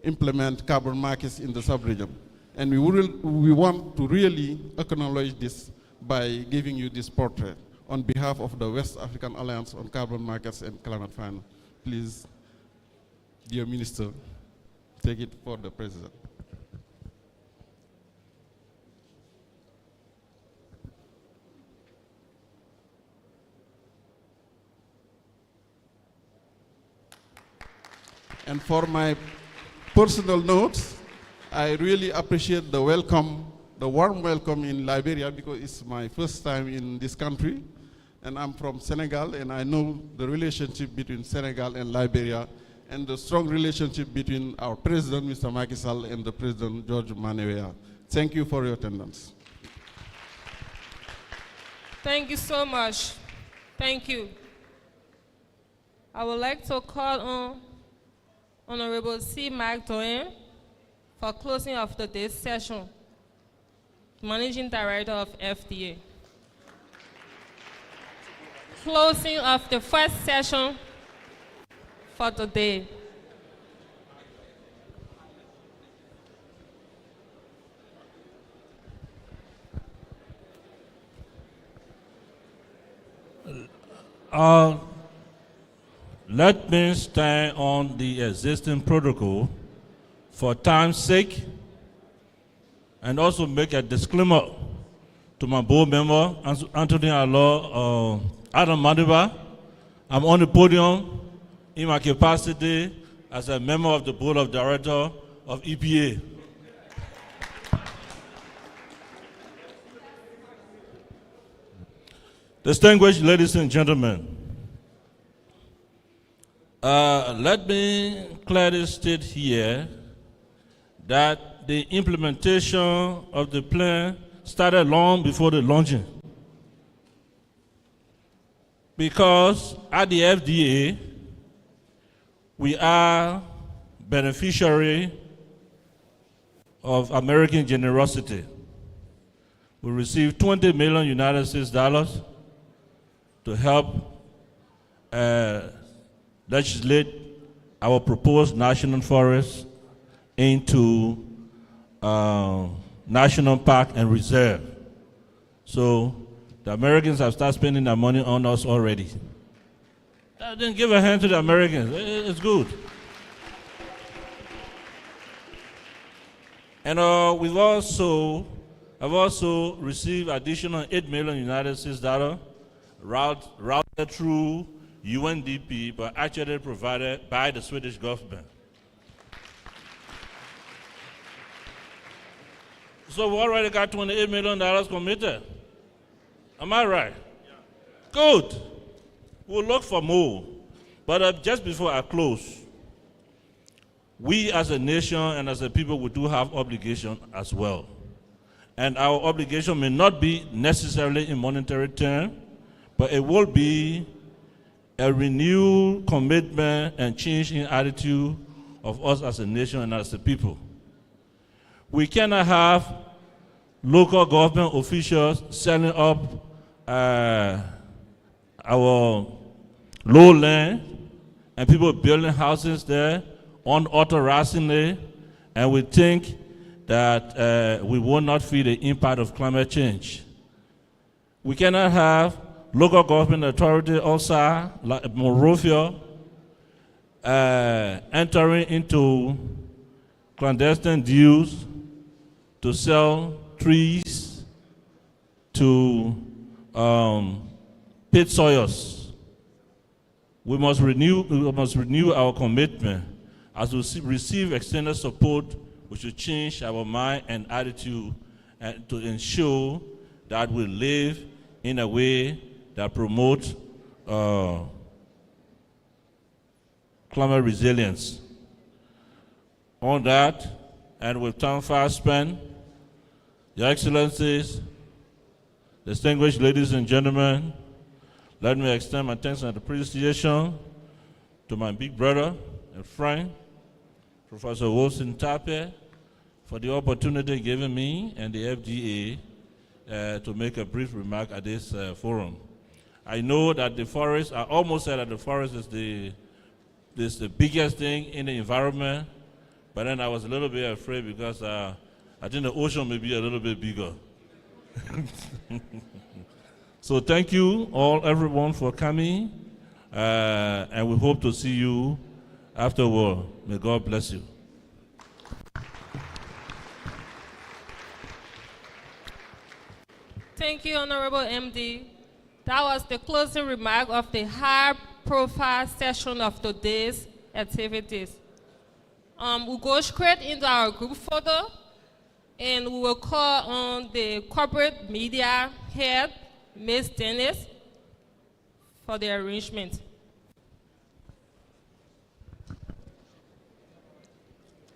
implement carbon markets in the sub-region. And we want to really acknowledge this by giving you this portrait on behalf of the West African Alliance on Carbon Markets and Climate Finance. Please, dear Minister, take it for the President. And for my personal notes, I really appreciate the welcome, the warm welcome in Liberia, because it's my first time in this country. And I'm from Senegal, and I know the relationship between Senegal and Liberia, and the strong relationship between our President, Mr. Macky Sall, and the President, George Maneweya. Thank you for your attendance. Thank you so much. Thank you. I would like to call on Honorable C. Mark Doyen for closing of today's session, Managing Director of FDA. Closing of the first session for today. Let me stand on the existing protocol for time's sake and also make a disclaimer to my board member, Anthony Allor, Adam Madiba. I'm on the podium in my capacity as a member of the Board of Directors of EPA. Distinguished ladies and gentlemen, let me clearly state here that the implementation of the plan started long before the launching. Because at the FDA, we are beneficiary of American generosity. We received $20 million United States dollars to help legislate our proposed national forest into national park and reserve. So the Americans have started spending their money on us already. Then give a hand to the Americans. It's good. And I've also received additional $8 million United States dollars routed through UNDP, but actually provided by the Swedish government. So we already got $28 million committed. Am I right? Yeah. Good. We'll look for more. But just before I close, we as a nation and as a people, we do have obligation as well. And our obligation may not be necessarily in monetary terms, but it will be a renewed commitment and change in attitude of us as a nation and as a people. We cannot have local government officials selling up our lowland and people building houses there unauthorizedly, and we think that we will not feel the impact of climate change. We cannot have local government authority outside, like Monrovia, entering into clandestine deals to sell trees to pit soils. We must renew our commitment. As we receive extended support, we should change our mind and attitude and to ensure that we live in a way that promotes climate resilience. On that, and with time fast spent, Your Excellencies, distinguished ladies and gentlemen, let me extend my thanks and appreciation to my big brother and friend, Professor Wilson Tape, for the opportunity given me and the FDA to make a brief remark at this forum. I know that the forest, I almost said that the forest is the biggest thing in the environment, but then I was a little bit afraid because I think the ocean may be a little bit bigger. So thank you all, everyone, for coming, and we hope to see you afterward. May God bless you. Thank you, Honorable MD. That was the closing remark of the high-profile session of today's activities. We'll go straight into our group photo, and we will call on the corporate media head, Ms. Dennis, for the arrangement.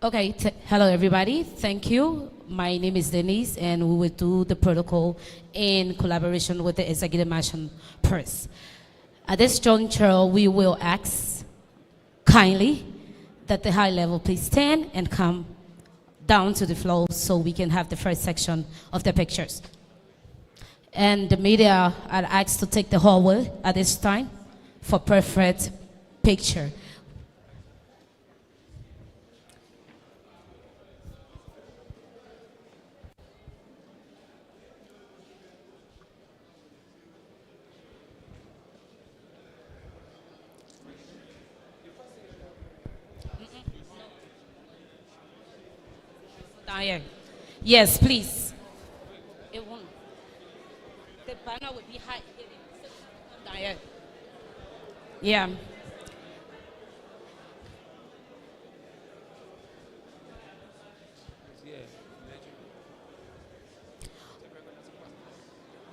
Okay, hello everybody, thank you. My name is Denise, and we will do the protocol in collaboration with the Executive Mansion Press. At this juncture, we will ask kindly that the high level please stand and come down to the floor so we can have the first section of the pictures. And the media are asked to take the hallway at this time for perfect picture. Yes, please. It won't. The banner will be high. Yeah.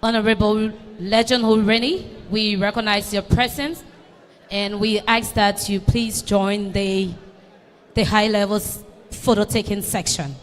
Honorable Legend Hulreni, we recognize your presence and we ask that you please join the high levels photo taking section.